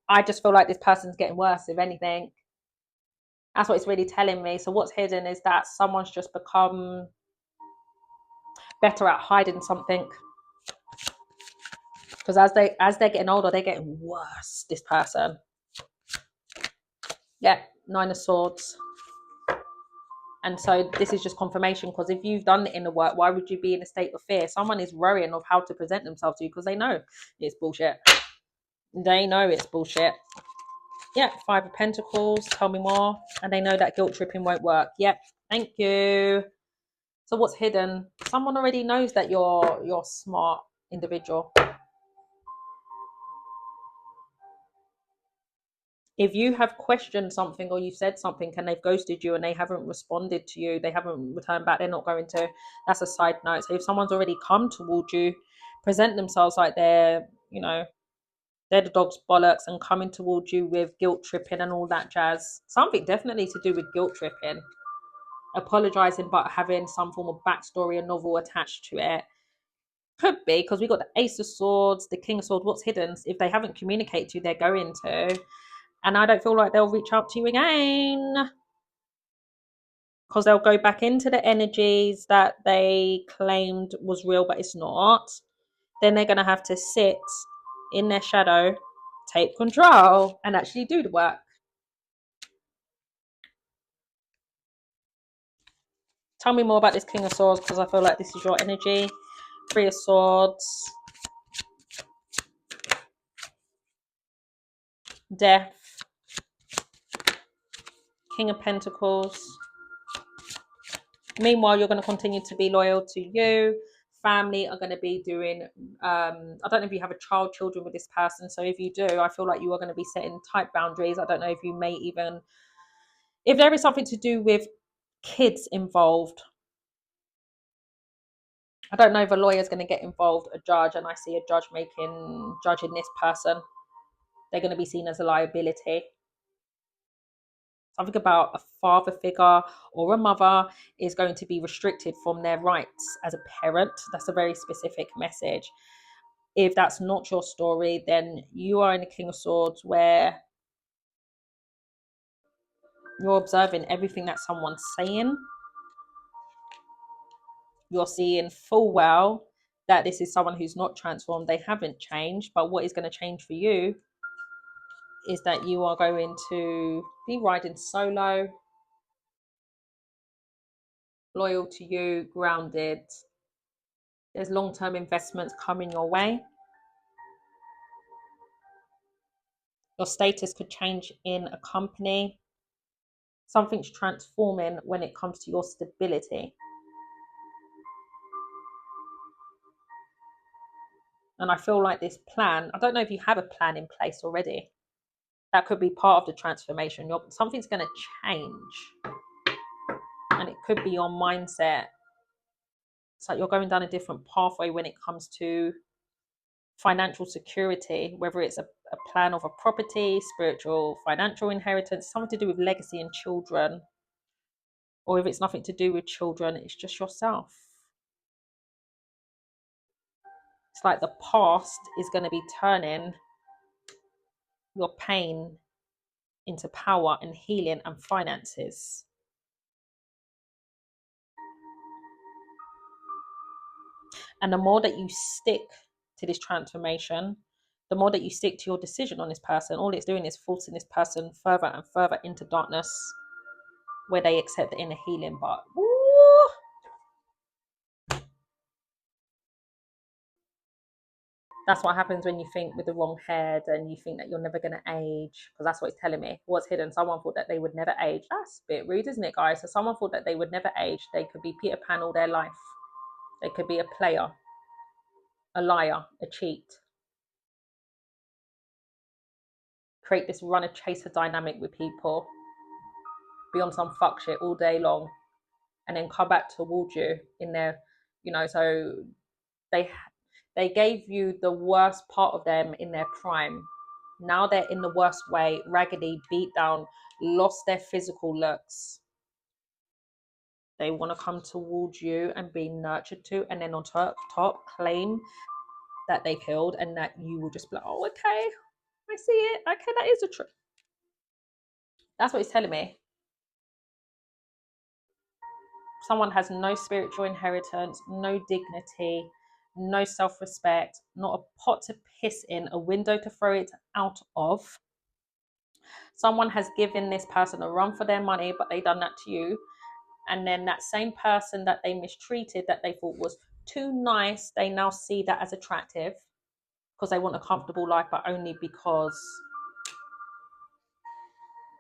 I just feel like this person's getting worse, if anything. That's what it's really telling me. So what's hidden is that someone's just become better at hiding something. Because as they're getting older, they're getting worse, this person. Yeah, 9 of Swords. And so this is just confirmation, because if you've done the inner work, why would you be in a state of fear? Someone is worrying of how to present themselves to you because they know it's bullshit. They know it's bullshit. Yeah, 5 of Pentacles. Tell me more. And they know that guilt tripping won't work. Yep. Thank you. So what's hidden? Someone already knows that you're a smart individual. If you have questioned something or you've said something and they've ghosted you and they haven't responded to you, they haven't returned back, they're not going to. That's a side note. So if someone's already come towards you, present themselves like they're, they're the dog's bollocks and coming towards you with guilt tripping and all that jazz. Something definitely to do with guilt tripping. Apologizing but having some form of backstory, a novel attached to it. Could be, because we got the Ace of Swords, the King of Swords. What's hidden? If they haven't communicated to you, they're going to. And I don't feel like they'll reach out to you again, because they'll go back into the energies that they claimed was real, but it's not. Then they're going to have to sit in their shadow, take control, and actually do the work. Tell me more about this King of Swords, because I feel like this is your energy. 3 of Swords. Death. King of Pentacles. Meanwhile, you're going to continue to be loyal to you. Family are going to be doing, I don't know if you have children with this person. So if you do, I feel like you are going to be setting tight boundaries. I don't know if you may even, if there is something to do with kids involved. I don't know if a lawyer is going to get involved, a judge, and I see a judge judging this person. They're going to be seen as a liability. Something about a father figure or a mother is going to be restricted from their rights as a parent. That's a very specific message. If that's not your story, then you are in the King of Swords, where you're observing everything that someone's saying. You're seeing full well that this is someone who's not transformed. They haven't changed. But what is going to change for you is that you are going to be riding solo, loyal to you, grounded. There's long-term investments coming your way. Your status could change in a company. Something's transforming when it comes to your stability. And I feel like this plan, I don't know if you have a plan in place already. That could be part of the transformation. Something's going to change. And it could be your mindset. It's like you're going down a different pathway when it comes to financial security, whether it's a plan of a property, spiritual, financial inheritance, something to do with legacy and children. Or if it's nothing to do with children, it's just yourself. It's like the past is going to be turning your pain into power and healing and finances. And the more that you stick to this transformation, the more that you stick to your decision on this person, all it's doing is forcing this person further and further into darkness, where they accept the inner healing. But ooh, that's what happens when you think with the wrong head and you think that you're never going to age, because that's what it's telling me. What's hidden? Someone thought that they would never age. That's a bit rude, isn't it, guys? So someone thought that they would never age. They could be Peter Pan all their life. They could be a player, a liar, a cheat. Create this runner chaser dynamic with people. Be on some fuck shit all day long. And then come back towards you in their, so they gave you the worst part of them in their prime. Now they're in the worst way, raggedy, beat down, lost their physical looks. They want to come towards you and be nurtured to, and then on top claim that they've healed, and that you will just be like, oh, okay, I see it. Okay, that is the truth. That's what he's telling me. Someone has no spiritual inheritance, no dignity, no self-respect, not a pot to piss in, a window to throw it out of. Someone has given this person a run for their money, but they done that to you. And then that same person that they mistreated, that they thought was too nice, they now see that as attractive because they want a comfortable life, but only because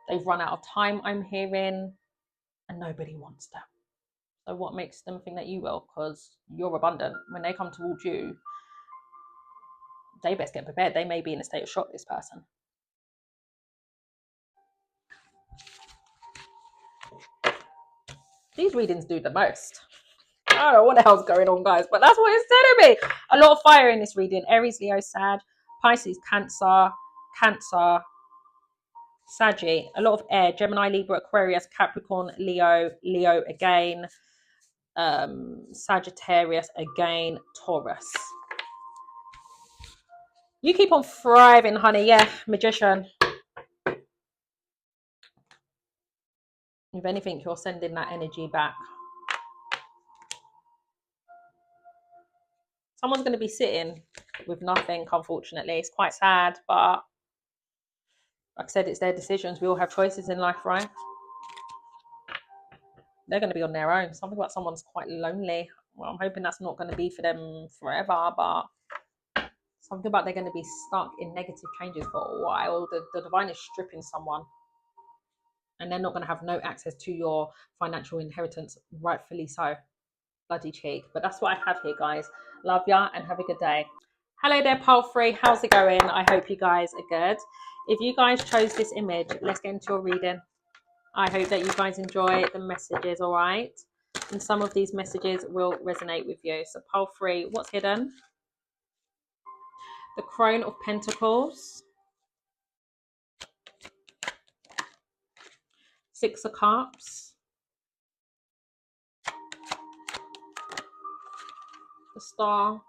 they've run out of time, I'm hearing, and nobody wants them. So what makes them think that you will? Because you're abundant. When they come towards you, they best get prepared. They may be in a state of shock, this person. These readings do the most. I don't know what the hell's going on, guys, but that's what it's telling me. A lot of fire in this reading. Aries, Leo, Sag, Pisces, Cancer, Saggy. A lot of air. Gemini, Libra, Aquarius, Capricorn, Leo again, Sagittarius again, Taurus. You keep on thriving, honey. Yeah, Magician. If anything, you're sending that energy back. Someone's going to be sitting with nothing, unfortunately. It's quite sad, but like I said, it's their decisions. We all have choices in life, right? They're going to be on their own. Something about someone's quite lonely. Well, I'm hoping that's not going to be for them forever, but something about they're going to be stuck in negative changes for a while. The divine is stripping someone, and they're not going to have no access to your financial inheritance, rightfully so. Bloody cheek. But that's what I have here, guys. Love ya and have a good day. Hello there, pile free. How's it going? I hope you guys are good. If you guys chose this image, let's get into your reading. I hope that you guys enjoy the messages, all right? And some of these messages will resonate with you. So pile free, what's hidden? The Crone of Pentacles, Six of Cups, the Star,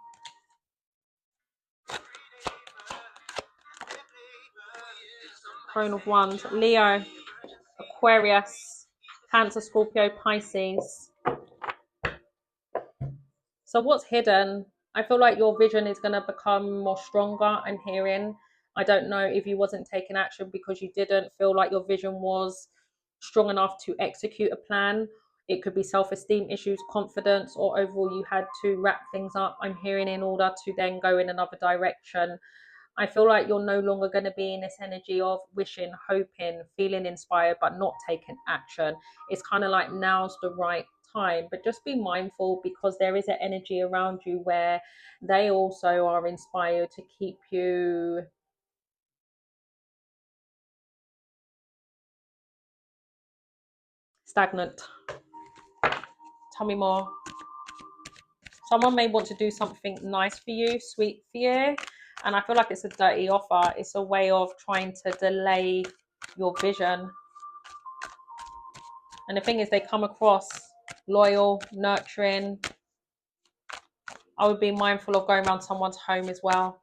Crone of Wands, Leo, Aquarius, Cancer, Scorpio, Pisces. So what's hidden? I feel like your vision is going to become more stronger. I'm hearing. I don't know if you wasn't taking action because you didn't feel like your vision was strong enough to execute a plan. It could be self-esteem issues, confidence, or overall you had to wrap things up, I'm hearing, in order to then go in another direction. I feel like you're no longer going to be in this energy of wishing, hoping, feeling inspired, but not taking action. It's kind of like now's the right time, but just be mindful because there is an energy around you where they also are inspired to keep you stagnant. Tell me more. Someone may want to do something nice for you, sweet for you, and I feel like it's a dirty offer. It's a way of trying to delay your vision. And the thing is, they come across loyal, nurturing. I would be mindful of going around someone's home as well.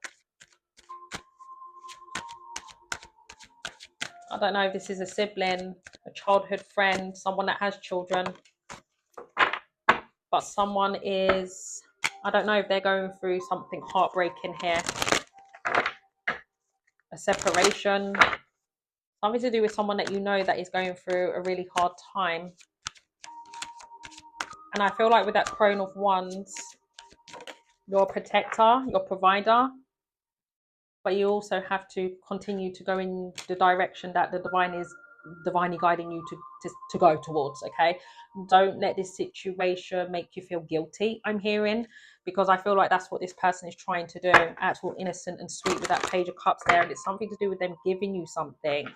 I don't know if this is a sibling, a childhood friend, someone that has children. But someone is, I don't know if they're going through something heartbreaking here. A separation. Something to do with someone that you know that is going through a really hard time. And I feel like with that Crone of Wands, you're a protector, you're a provider, but you also have to continue to go in the direction that the divine is divinely guiding you to go towards. Okay, don't let this situation make you feel guilty, I'm hearing, because I feel like that's what this person is trying to do. Act all innocent and sweet with that Page of Cups there, and it's something to do with them giving you something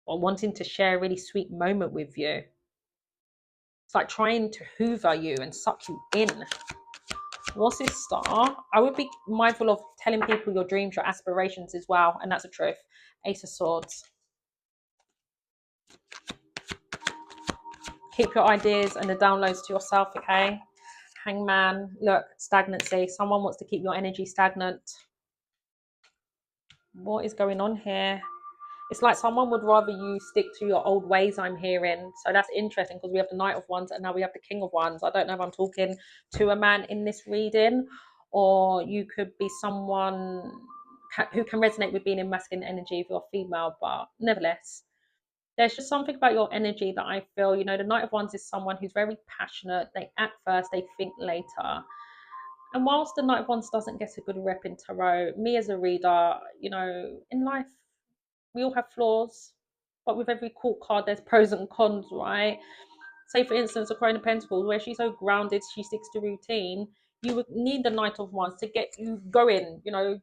or wanting to share a really sweet moment with you. It's like trying to hoover you and suck you in. What's this star? I would be mindful of telling people your dreams, your aspirations as well. And that's the truth. Ace of Swords. Keep your ideas and the downloads to yourself, okay? Hangman. Look, stagnancy. Someone wants to keep your energy stagnant. What is going on here? It's like someone would rather you stick to your old ways, I'm hearing. So that's interesting because we have the Knight of Wands and now we have the King of Wands. I don't know if I'm talking to a man in this reading, or you could be someone who can resonate with being in masculine energy if you're female, but nevertheless, there's just something about your energy that I feel, you know, the Knight of Wands is someone who's very passionate. They act first, they think later. And whilst the Knight of Wands doesn't get a good rep in tarot, me as a reader, you know, in life, we all have flaws, but with every court card, there's pros and cons, right? Say, for instance, a Queen of Pentacles, where she's so grounded, she sticks to routine. You would need the Knight of Wands to get you going, you know,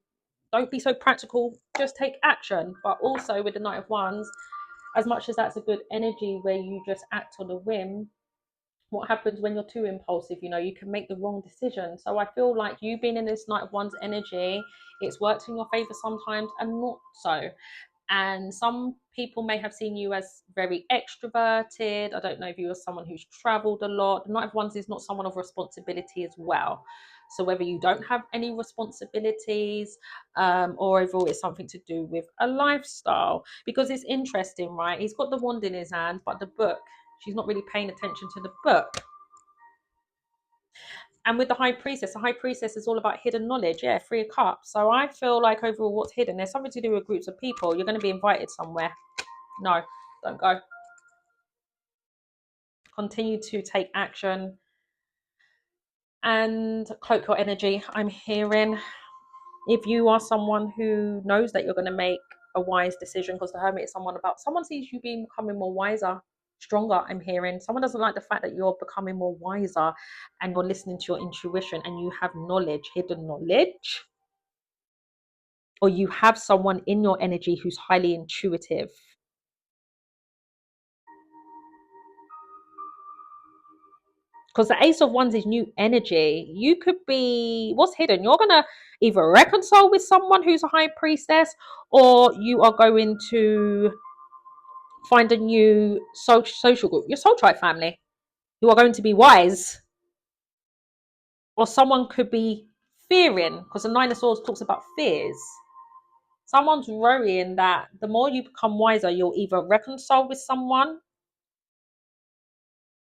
don't be so practical, just take action. But also with the Knight of Wands, as much as that's a good energy where you just act on a whim, what happens when you're too impulsive? You know, you can make the wrong decision. So I feel like you being in this Knight of Wands energy, it's worked in your favor sometimes and not so. And some people may have seen you as very extroverted. I don't know if you are someone who's traveled a lot. The Knight of Wands is not someone of responsibility as well. So whether you don't have any responsibilities, or overall it's something to do with a lifestyle, because it's interesting, right? He's got the wand in his hand, but the book, she's not really paying attention to the book. And with the High Priestess is all about hidden knowledge. Yeah, 3 of Cups. So I feel like overall what's hidden, there's something to do with groups of people. You're going to be invited somewhere. No, don't go. Continue to take action and cloak your energy. I'm hearing, if you are someone who knows that you're going to make a wise decision, because the Hermit is someone sees you becoming more wiser, stronger. I'm hearing someone doesn't like the fact that you're becoming more wiser and you're listening to your intuition and you have knowledge, hidden knowledge, or you have someone in your energy who's highly intuitive. Because the Ace of Wands is new energy. You could be, what's hidden? You're going to either reconcile with someone who's a High Priestess, or you are going to find a new social group, your soul tribe family. You are going to be wise. Or someone could be fearing, because the 9 of Swords talks about fears. Someone's worrying that the more you become wiser, you'll either reconcile with someone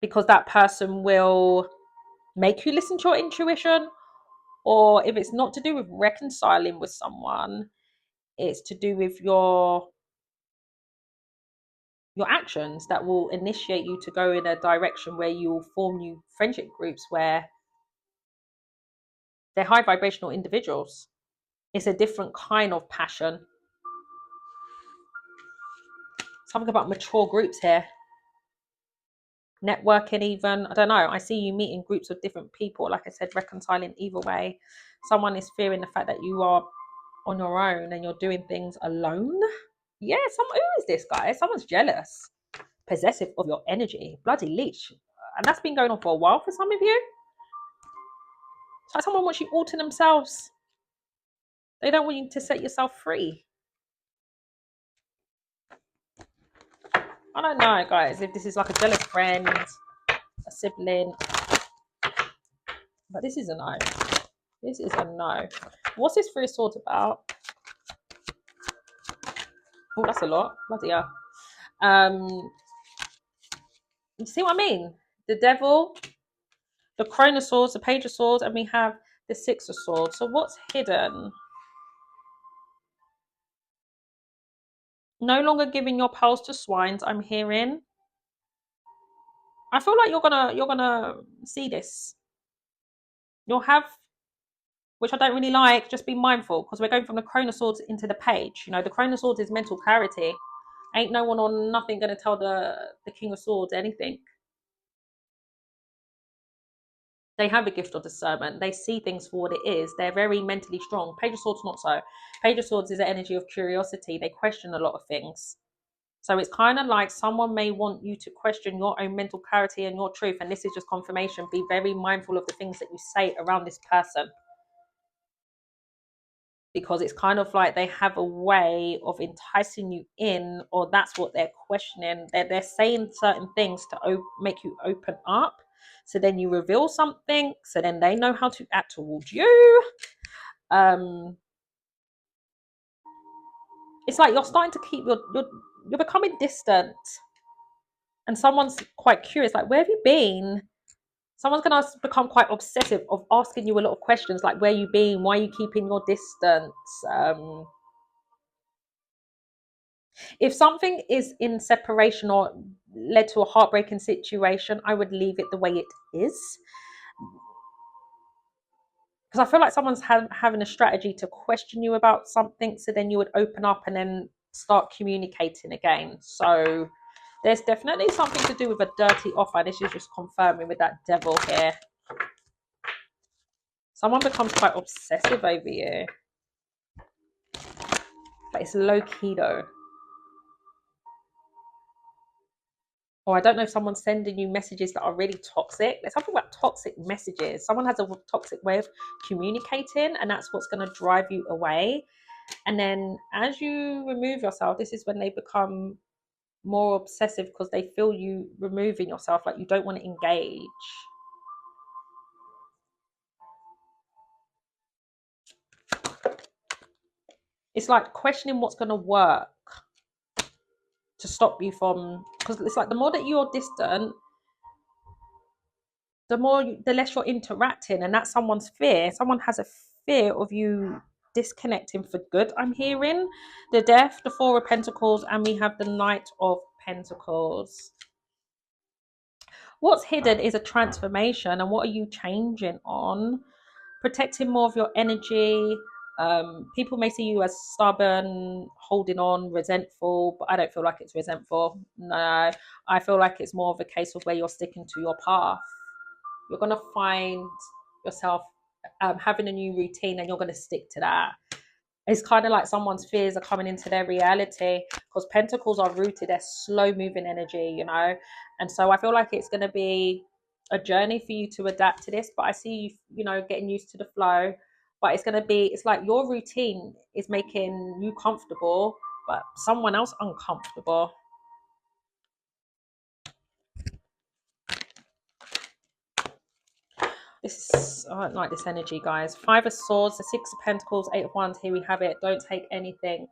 because that person will make you listen to your intuition, or if it's not to do with reconciling with someone, it's to do with your actions that will initiate you to go in a direction where you'll form new friendship groups where they're high vibrational individuals. It's a different kind of passion. Something about mature groups here. Networking even, I don't know, I see you meeting groups of different people, like I said, reconciling either way. Someone is fearing the fact that you are on your own and you're doing things alone. Yeah, who is this guy? Someone's jealous, possessive of your energy. Bloody leech. And that's been going on for a while for some of you. It's like someone wants you all to themselves. They don't want you to set yourself free. I don't know, guys, if this is like a jealous friend, a sibling. But this is a no. This is a no. What's this 3 of Swords about? Oh, that's a lot. Bloody hell. You see what I mean? The Devil, the Crone of Swords, the Page of Swords, and we have the 6 of Swords. So what's hidden? No longer giving your pearls to swines, I'm hearing. I feel like you're gonna see this. You'll have, which I don't really like, just be mindful, because we're going from the Crone of Swords into the Page. You know, the Crone of Swords is mental clarity. Ain't no one or nothing going to tell the King of Swords anything. They have a gift of discernment. They see things for what it is. They're very mentally strong. Page of Swords, not so. Page of Swords is the energy of curiosity. They question a lot of things. So it's kind of like someone may want you to question your own mental clarity and your truth. And this is just confirmation. Be very mindful of the things that you say around this person, because it's kind of like they have a way of enticing you in, or that's what they're questioning. They're saying certain things to make you open up. So then you reveal something. So then they know how to act towards you. It's like you're starting to keep you're becoming distant, and someone's quite curious, like, where have you been? Someone's going to become quite obsessive of asking you a lot of questions, like, where you been? Why are you keeping your distance? If something is in separation or led to a heartbreaking situation, I would leave it the way it is. Because I feel like someone's having a strategy to question you about something, so then you would open up and then start communicating again. So there's definitely something to do with a dirty offer. This is just confirming with that devil here. Someone becomes quite obsessive over you. But it's low key though. Or I don't know if someone's sending you messages that are really toxic. There's something about toxic messages. Someone has a toxic way of communicating, and that's what's going to drive you away. And then as you remove yourself, this is when they become more obsessive, because they feel you removing yourself, like you don't want to engage. It's like questioning what's going to work to stop you from, because it's like the more that you're distant, the less you're interacting, and that's someone's fear. Someone has a fear of you disconnecting for good. I'm hearing the Death, the Four of Pentacles, and we have the Knight of Pentacles. What's hidden is a transformation, and what are you changing on? Protecting more of your energy. People may see you as stubborn, holding on, resentful, but I don't feel like it's resentful. No, I feel like it's more of a case of where you're sticking to your path. You're going to find yourself having a new routine, and you're going to stick to that. It's kind of like someone's fears are coming into their reality, because pentacles are rooted, they're slow moving energy, you know. And so I feel like it's going to be a journey for you to adapt to this, but I see you, you know, getting used to the flow. But it's going to be, it's like your routine is making you comfortable, but someone else uncomfortable. I don't like this energy, guys. Five of Swords, the Six of Pentacles, Eight of Wands. Here we have it. Don't take anything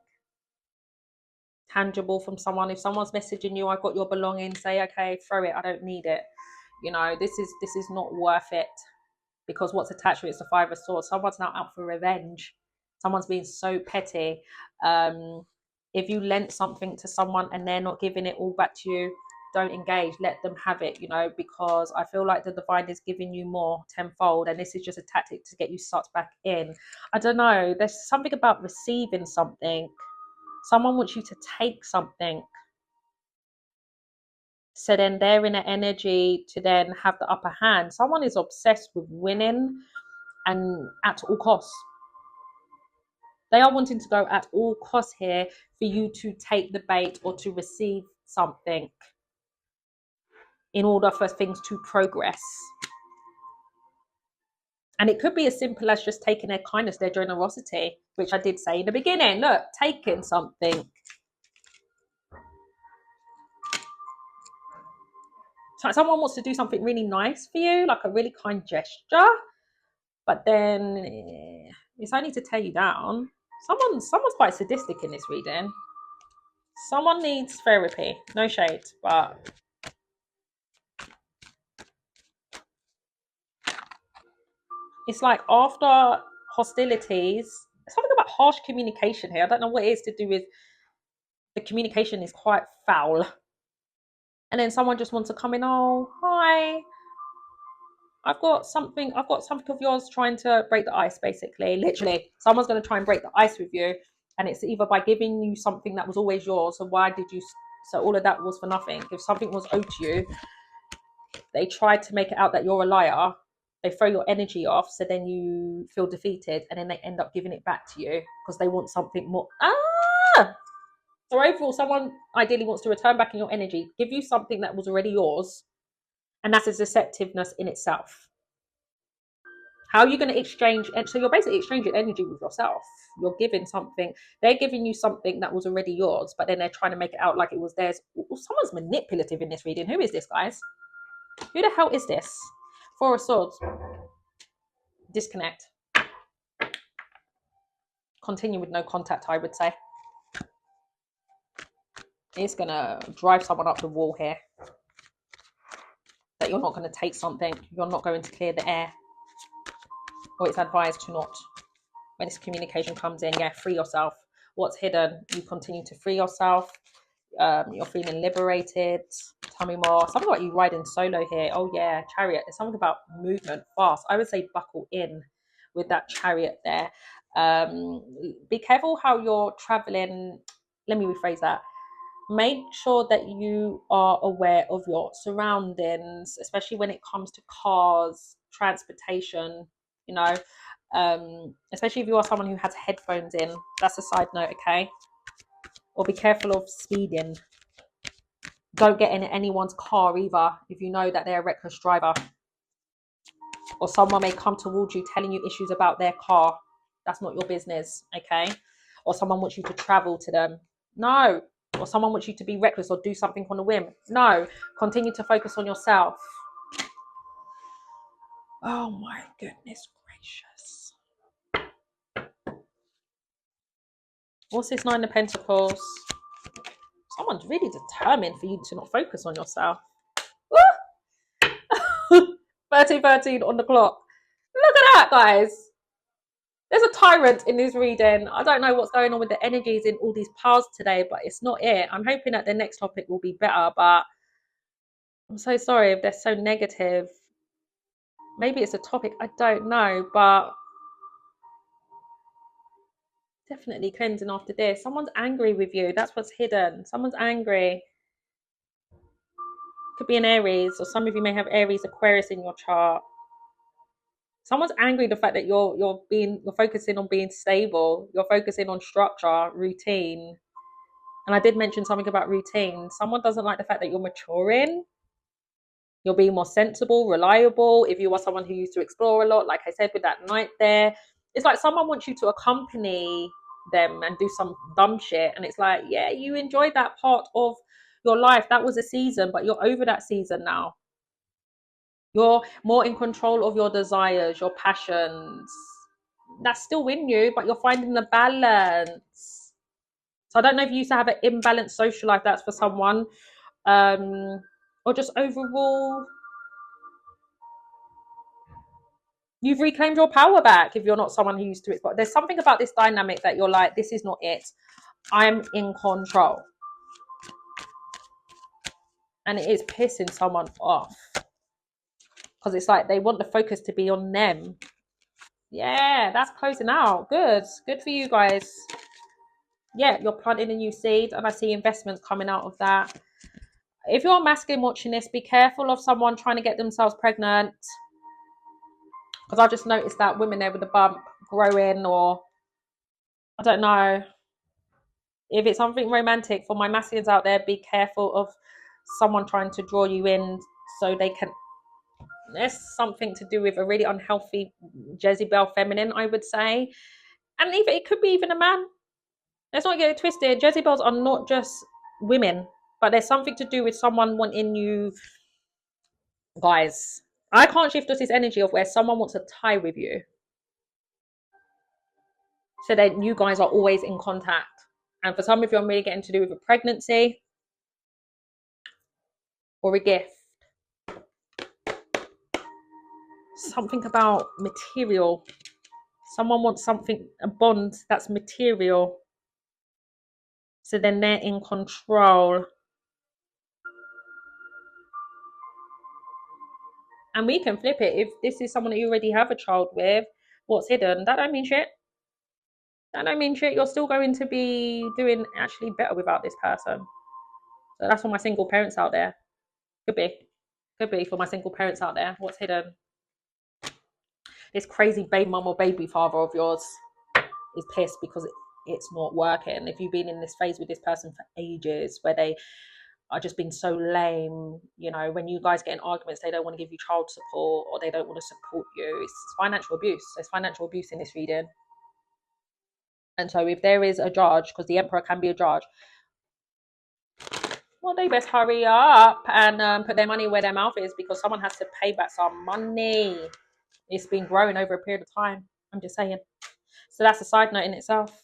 tangible from someone. If someone's messaging you, I've got your belongings, say, okay, throw it. I don't need it. You know, this is not worth it, because what's attached to it is the Five of Swords. Someone's now out for revenge. Someone's being so petty. If you lent something to someone and they're not giving it all back to you, don't engage, let them have it, you know, because I feel like the divine is giving you more tenfold, and this is just a tactic to get you sucked back in. I don't know, there's something about receiving something. Someone wants you to take something, so then they're in an energy to then have the upper hand. Someone is obsessed with winning, and at all costs. They are wanting to go at all costs here for you to take the bait or to receive something in order for things to progress. And it could be as simple as just taking their kindness, their generosity, which I did say in the beginning. Look, taking something. So someone wants to do something really nice for you, like a really kind gesture, but then it's only to tear you down. Someone's quite sadistic in this reading. Someone needs therapy. No shade, but it's like after hostilities, something about harsh communication here. I don't know what it is to do with the communication is quite foul. And then someone just wants to come in, oh, hi. I've got something of yours trying to break the ice, basically. Literally. Someone's going to try and break the ice with you. And it's either by giving you something that was always yours. So so all of that was for nothing. If something was owed to you, they try to make it out that you're a liar. They throw your energy off, so then you feel defeated, and then they end up giving it back to you because they want something more. So overall, someone ideally wants to return back in your energy, give you something that was already yours, and that's a deceptiveness in itself. How are you going to exchange? And so you're basically exchanging energy with yourself. You're giving something. They're giving you something that was already yours, but then they're trying to make it out like it was theirs. Someone's manipulative in this reading. Who is this, guys? Who the hell is this? Four of Swords. Disconnect. Continue with no contact, I would say. It's going to drive someone up the wall here. That you're not going to take something. You're not going to clear the air. Or it's advised to not. When this communication comes in, yeah, free yourself. What's hidden, you continue to free yourself. You're feeling liberated. Tell me more. Something about you riding solo here. Oh yeah, chariot. There's something about movement, fast. I would say buckle in with that chariot there. Be careful how you're traveling. Let me rephrase that. Make sure that you are aware of your surroundings, especially when it comes to cars, transportation, you know, especially if you are someone who has headphones in. That's a side note, okay? Or be careful of speeding. Don't get in anyone's car either if you know that they're a reckless driver. Or someone may come towards you telling you issues about their car. That's not your business, okay? Or someone wants you to travel to them. No. Or someone wants you to be reckless or do something on a whim. No. Continue to focus on yourself. Oh my goodness gracious. What's this Nine of Pentacles? Someone's really determined for you to not focus on yourself. 13:13 on the clock. Look at that, guys. There's a tyrant in this reading. I don't know what's going on with the energies in all these piles today, but it's not it. I'm hoping that the next topic will be better, but I'm so sorry if they're so negative. Maybe it's a topic, I don't know, but definitely cleansing after this. Someone's angry with you. That's what's hidden. Someone's angry. Could be an Aries, or some of you may have Aries, Aquarius in your chart. Someone's angry the fact that you're focusing on being stable. You're focusing on structure, routine. And I did mention something about routine. Someone doesn't like the fact that you're maturing. You're being more sensible, reliable. If you are someone who used to explore a lot, like I said with that knight there, it's like someone wants you to accompany them and do some dumb shit. And it's like, yeah, you enjoyed that part of your life. That was a season, but you're over that season now. You're more in control of your desires, your passions. That's still in you, but you're finding the balance. So I don't know if you used to have an imbalanced social life. That's for someone. Or just overall, you've reclaimed your power back if you're not someone who used to it. But there's something about this dynamic that you're like, this is not it. I'm in control. And it is pissing someone off. Because it's like they want the focus to be on them. Yeah, that's closing out. Good for you guys. Yeah, you're planting a new seed, and I see investments coming out of that. If you're masculine watching this, be careful of someone trying to get themselves pregnant, because I just noticed that women there with a bump growing, or I don't know if it's something romantic. For my masculines out there, be careful of someone trying to draw you in so they can. There's something to do with a really unhealthy Jezebel feminine, I would say. And even it could be even a man. Let's not get it twisted. Jezebels are not just women, but there's something to do with someone wanting you. Guys, I can't shift us this energy of where someone wants to tie with you. So that you guys are always in contact. And for some of you, I'm really getting to do with a pregnancy or a gift. Something about material. Someone wants something, a bond that's material. So then they're in control. And we can flip it. If this is someone that you already have a child with, what's hidden? That don't mean shit. That don't mean shit. You're still going to be doing actually better without this person. So that's for my single parents out there. Could be for my single parents out there. What's hidden? This crazy baby mum or baby father of yours is pissed because it's not working. If you've been in this phase with this person for ages where they are just being so lame, you know, when you guys get in arguments, they don't want to give you child support or they don't want to support you. It's financial abuse. There's financial abuse in this reading. And so if there is a judge, because the emperor can be a judge, well, they best hurry up and put their money where their mouth is, because someone has to pay back some money. It's been growing over a period of time. I'm just saying. So that's a side note in itself.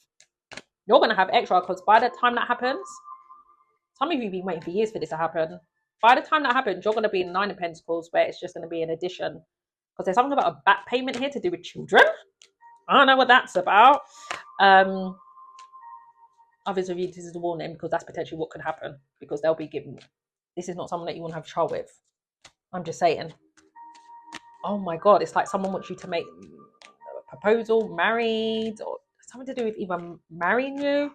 You're going to have extra, because by the time that happens, some of you have been waiting for years for this to happen. By the time that happens, you're going to be in Nine of Pentacles, where it's just going to be an addition. Because there's something about a back payment here to do with children. I don't know what that's about. Others of you, this is the warning, because that's potentially what could happen. Because they'll be giving. This is not someone that you want to have a child with. I'm just saying. Oh my God, it's like someone wants you to make a proposal, married, or something to do with either marrying you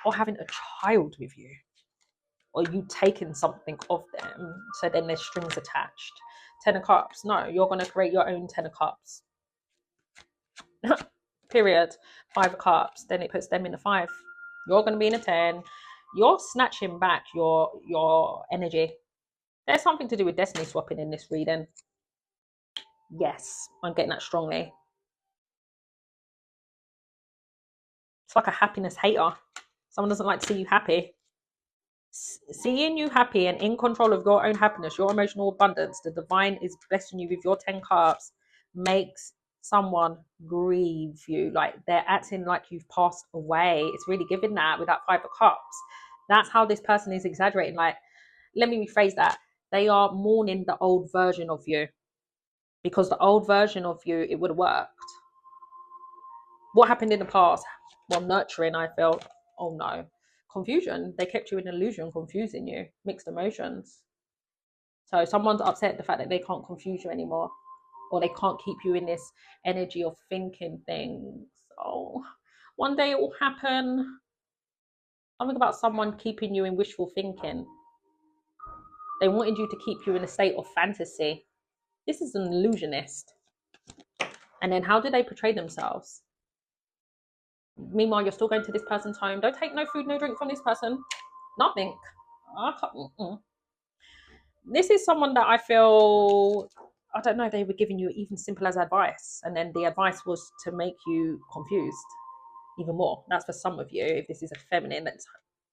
or having a child with you, or you taking something of them. So then there's strings attached. 10 of Cups. No, you're going to create your own 10 of Cups. Period. 5 of Cups. Then it puts them in a 5. You're going to be in a 10. You're snatching back your energy. There's something to do with destiny swapping in this reading. Yes, I'm getting that strongly. It's like a happiness hater. Someone doesn't like to see you happy. Seeing you happy and in control of your own happiness, your emotional abundance, the divine is blessing you with your 10 cups, makes someone grieve you. Like they're acting like you've passed away. It's really giving that with that 5 of cups. That's how this person is exaggerating. Like, let me rephrase that. They are mourning the old version of you, because the old version of you, it would have worked. What happened in the past? Well, nurturing, I felt. Oh no. Confusion. They kept you in illusion, confusing you. Mixed emotions. So someone's upset at the fact that they can't confuse you anymore, or they can't keep you in this energy of thinking things. Oh, one day it will happen. Something about someone keeping you in wishful thinking. They wanted you to keep you in a state of fantasy. This is an illusionist. And then how do they portray themselves? Meanwhile, you're still going to this person's home. Don't take no food, no drink from this person. Nothing. This is someone that I feel, I don't know, they were giving you even simple as advice. And then the advice was to make you confused even more. That's for some of you, if this is a feminine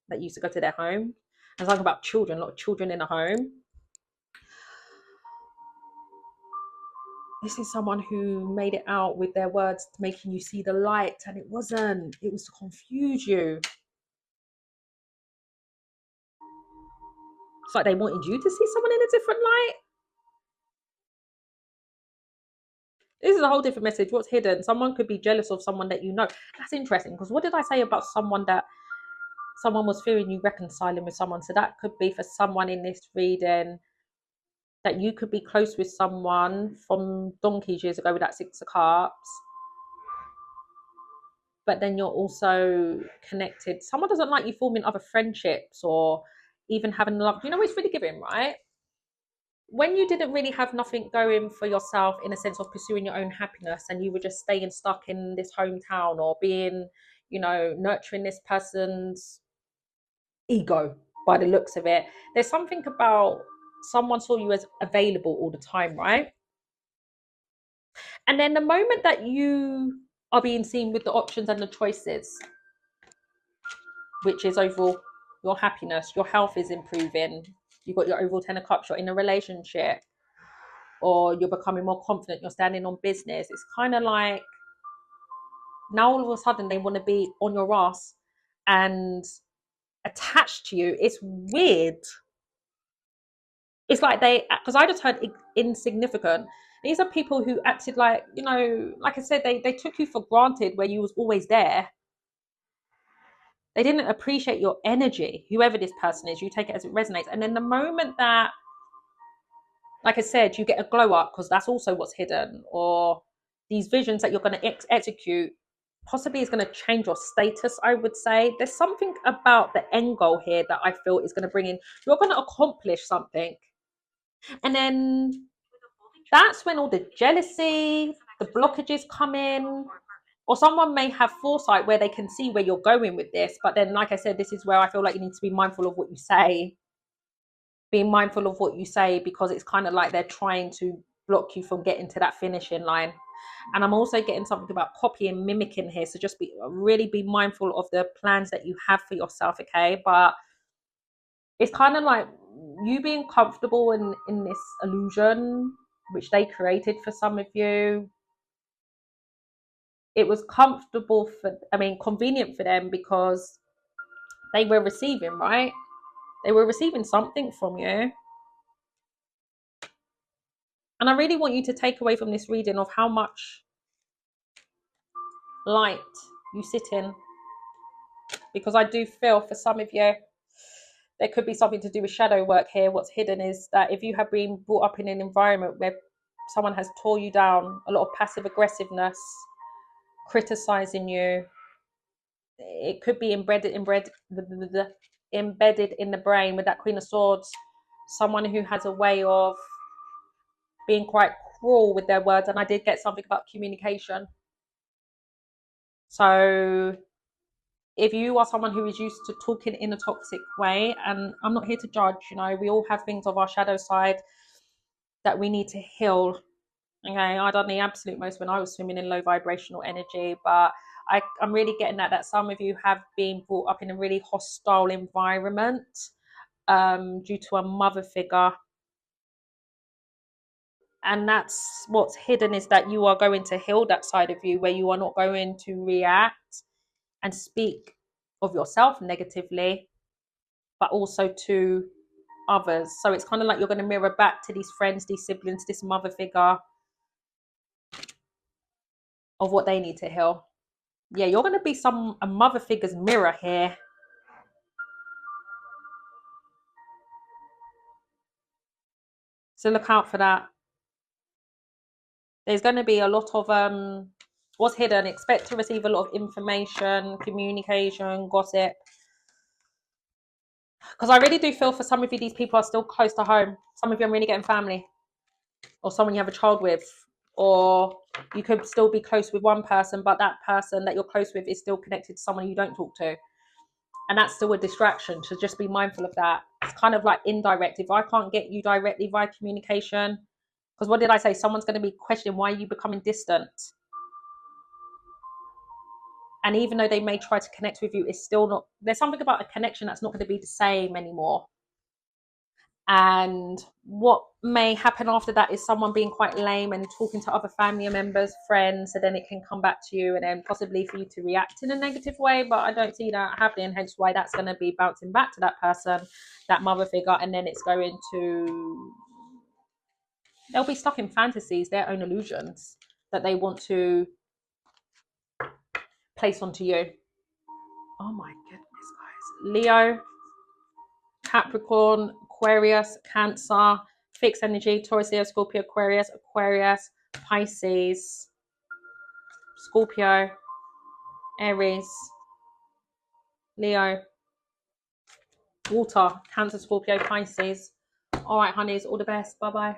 that used to go to their home. I'm talking about children, a lot of children in a home. This is someone who made it out with their words, making you see the light, and it wasn't. It was to confuse you. It's like they wanted you to see someone in a different light. This is a whole different message. What's hidden? Someone could be jealous of someone that you know. That's interesting, because what did I say about someone that someone was fearing you reconciling with someone? So that could be for someone in this reading, that you could be close with someone from donkeys years ago with that 6 of cups, but then you're also connected. Someone doesn't like you forming other friendships or even having love. You know, it's really giving, right? When you didn't really have nothing going for yourself in a sense of pursuing your own happiness, and you were just staying stuck in this hometown, or being, you know, nurturing this person's ego by the looks of it, there's something about someone saw you as available all the time, right? And then the moment that you are being seen with the options and the choices, which is overall your happiness, your health is improving, you've got your overall 10 of cups, you're in a relationship, or you're becoming more confident, you're standing on business. It's kind of like now all of a sudden they want to be on your ass and attached to you. It's weird. It's like because I just heard insignificant. These are people who acted like, you know, like I said, they took you for granted where you was always there. They didn't appreciate your energy, whoever this person is. You take it as it resonates. And then the moment that, like I said, you get a glow up, because that's also what's hidden, or these visions that you're going to execute possibly is going to change your status, I would say. There's something about the end goal here that I feel is going to bring in, you're going to accomplish something. And then that's when all the jealousy, the blockages come in. Or someone may have foresight where they can see where you're going with this. But then, like I said, this is where I feel like you need to be mindful of what you say. Being mindful of what you say, because it's kind of like they're trying to block you from getting to that finishing line. And I'm also getting something about copying, mimicking here. So just really be mindful of the plans that you have for yourself, okay? But it's kind of like you being comfortable in this illusion, which they created for some of you. It was comfortable convenient for them because they were receiving, right? They were receiving something from you. And I really want you to take away from this reading of how much light you sit in, because I do feel for some of you there could be something to do with shadow work here. What's hidden is that if you have been brought up in an environment where someone has tore you down, a lot of passive aggressiveness, criticizing you, it could be embedded in the brain with that Queen of Swords. Someone who has a way of being quite cruel with their words. And I did get something about communication. So if you are someone who is used to talking in a toxic way, and I'm not here to judge, we all have things of our shadow side that we need to heal. Okay, I done the absolute most when I was swimming in low vibrational energy, but I'm really getting that some of you have been brought up in a really hostile environment due to a mother figure. And that's what's hidden, is that you are going to heal that side of you, where you are not going to react and speak of yourself negatively, but also to others. So it's kind of like you're going to mirror back to these friends, these siblings, this mother figure, of what they need to heal. Yeah, you're going to be a mother figure's mirror here. So look out for that. There's going to be a lot of what's hidden. Expect to receive a lot of information, communication, gossip. Because I really do feel for some of you, these people are still close to home. Some of you are really getting family, or someone you have a child with, or you could still be close with one person, but that person that you're close with is still connected to someone you don't talk to. And that's still a distraction. So just be mindful of that. It's kind of like indirect. If I can't get you directly via communication, because what did I say? Someone's going to be questioning, why are you becoming distant? And even though they may try to connect with you, it's still not, there's something about a connection that's not going to be the same anymore. And what may happen after that is someone being quite lame and talking to other family members, friends, so then it can come back to you, and then possibly for you to react in a negative way. But I don't see that happening, hence why that's going to be bouncing back to that person, that mother figure, and then it's going to, they'll be stuck in fantasies, their own illusions that they want to place onto you. Oh my goodness, guys. Leo, Capricorn, Aquarius, Cancer, fixed energy, Taurus, Leo, Scorpio, Aquarius, Pisces, Scorpio, Aries, Leo, water, Cancer, Scorpio, Pisces. All right, honeys, all the best. Bye-bye.